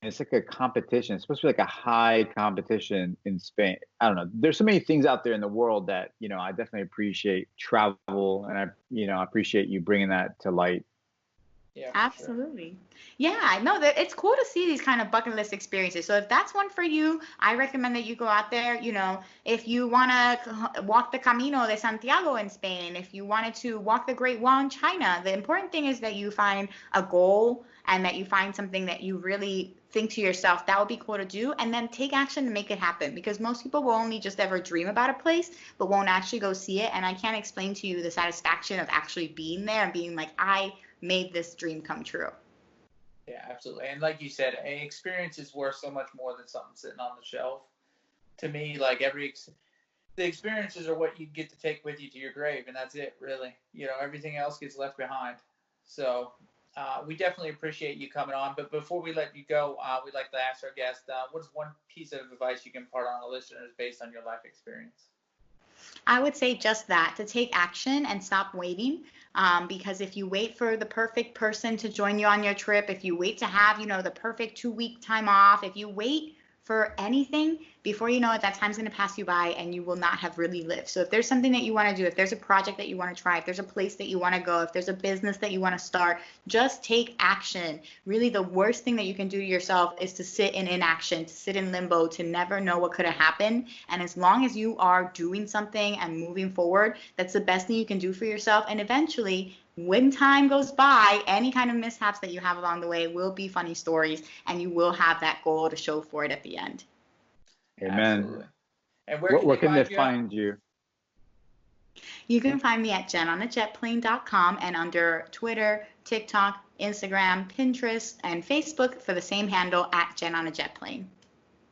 It's like a competition. It's supposed to be like a high competition in Spain. I don't know. There's so many things out there in the world that, you know, I definitely appreciate travel, and I appreciate you bringing that to light. Yeah, absolutely. Sure. Yeah, I know that it's cool to see these kind of bucket list experiences. So if that's one for you, I recommend that you go out there. You know, if you want to walk the Camino de Santiago in Spain, if you wanted to walk the Great Wall in China, the important thing is that you find a goal and that you find something that you really think to yourself, that would be cool to do, and then take action to make it happen, because most people will only just ever dream about a place but won't actually go see it. And I can't explain to you the satisfaction of actually being there and being like, I made this dream come true. Yeah, absolutely. And like you said, an experience is worth so much more than something sitting on the shelf. To me, like the experiences are what you get to take with you to your grave, and that's it, really. You know, everything else gets left behind. So we definitely appreciate you coming on. But before we let you go, we'd like to ask our guest, what is one piece of advice you can impart on our listeners based on your life experience? I would say just that, to take action and stop waiting. Because if you wait for the perfect person to join you on your trip, if you wait to have, you know, the perfect 2-week time off, if you wait for anything, before you know it, that time's going to pass you by and you will not have really lived. So if there's something that you want to do, if there's a project that you want to try, if there's a place that you want to go, if there's a business that you want to start, just take action. Really, the worst thing that you can do to yourself is to sit in inaction, to sit in limbo, to never know what could have happened. And as long as you are doing something and moving forward, that's the best thing you can do for yourself. And eventually, when time goes by, any kind of mishaps that you have along the way will be funny stories, and you will have that goal to show for it at the end. Amen. Absolutely. And where can they find you? You can find me at JenOnAJetPlane.com, and under Twitter, TikTok, Instagram, Pinterest, and Facebook for the same handle at JenOnAJetPlane.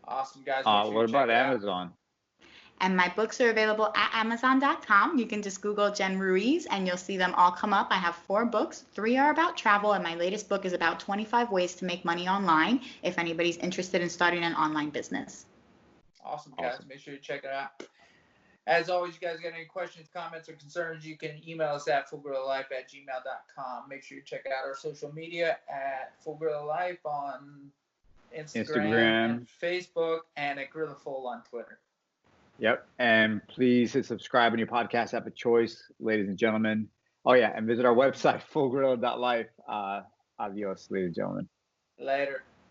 Awesome, guys. What about Amazon? And my books are available at Amazon.com. You can just Google Jen Ruiz and you'll see them all come up. I have 4 books. 3 are about travel, and my latest book is about 25 ways to make money online if anybody's interested in starting an online business. Awesome, guys. Make sure you check it out. As always, you guys got any questions, comments, or concerns, you can email us at fullgorillalife@gmail.com. Make sure you check out our social media at Full Gorilla Life on Instagram, and Facebook, and at Gorilla Full on Twitter. Yep. And please hit subscribe on your podcast app of choice, ladies and gentlemen. Oh, yeah. And visit our website, fullgorilla.life. Adios, ladies and gentlemen. Later.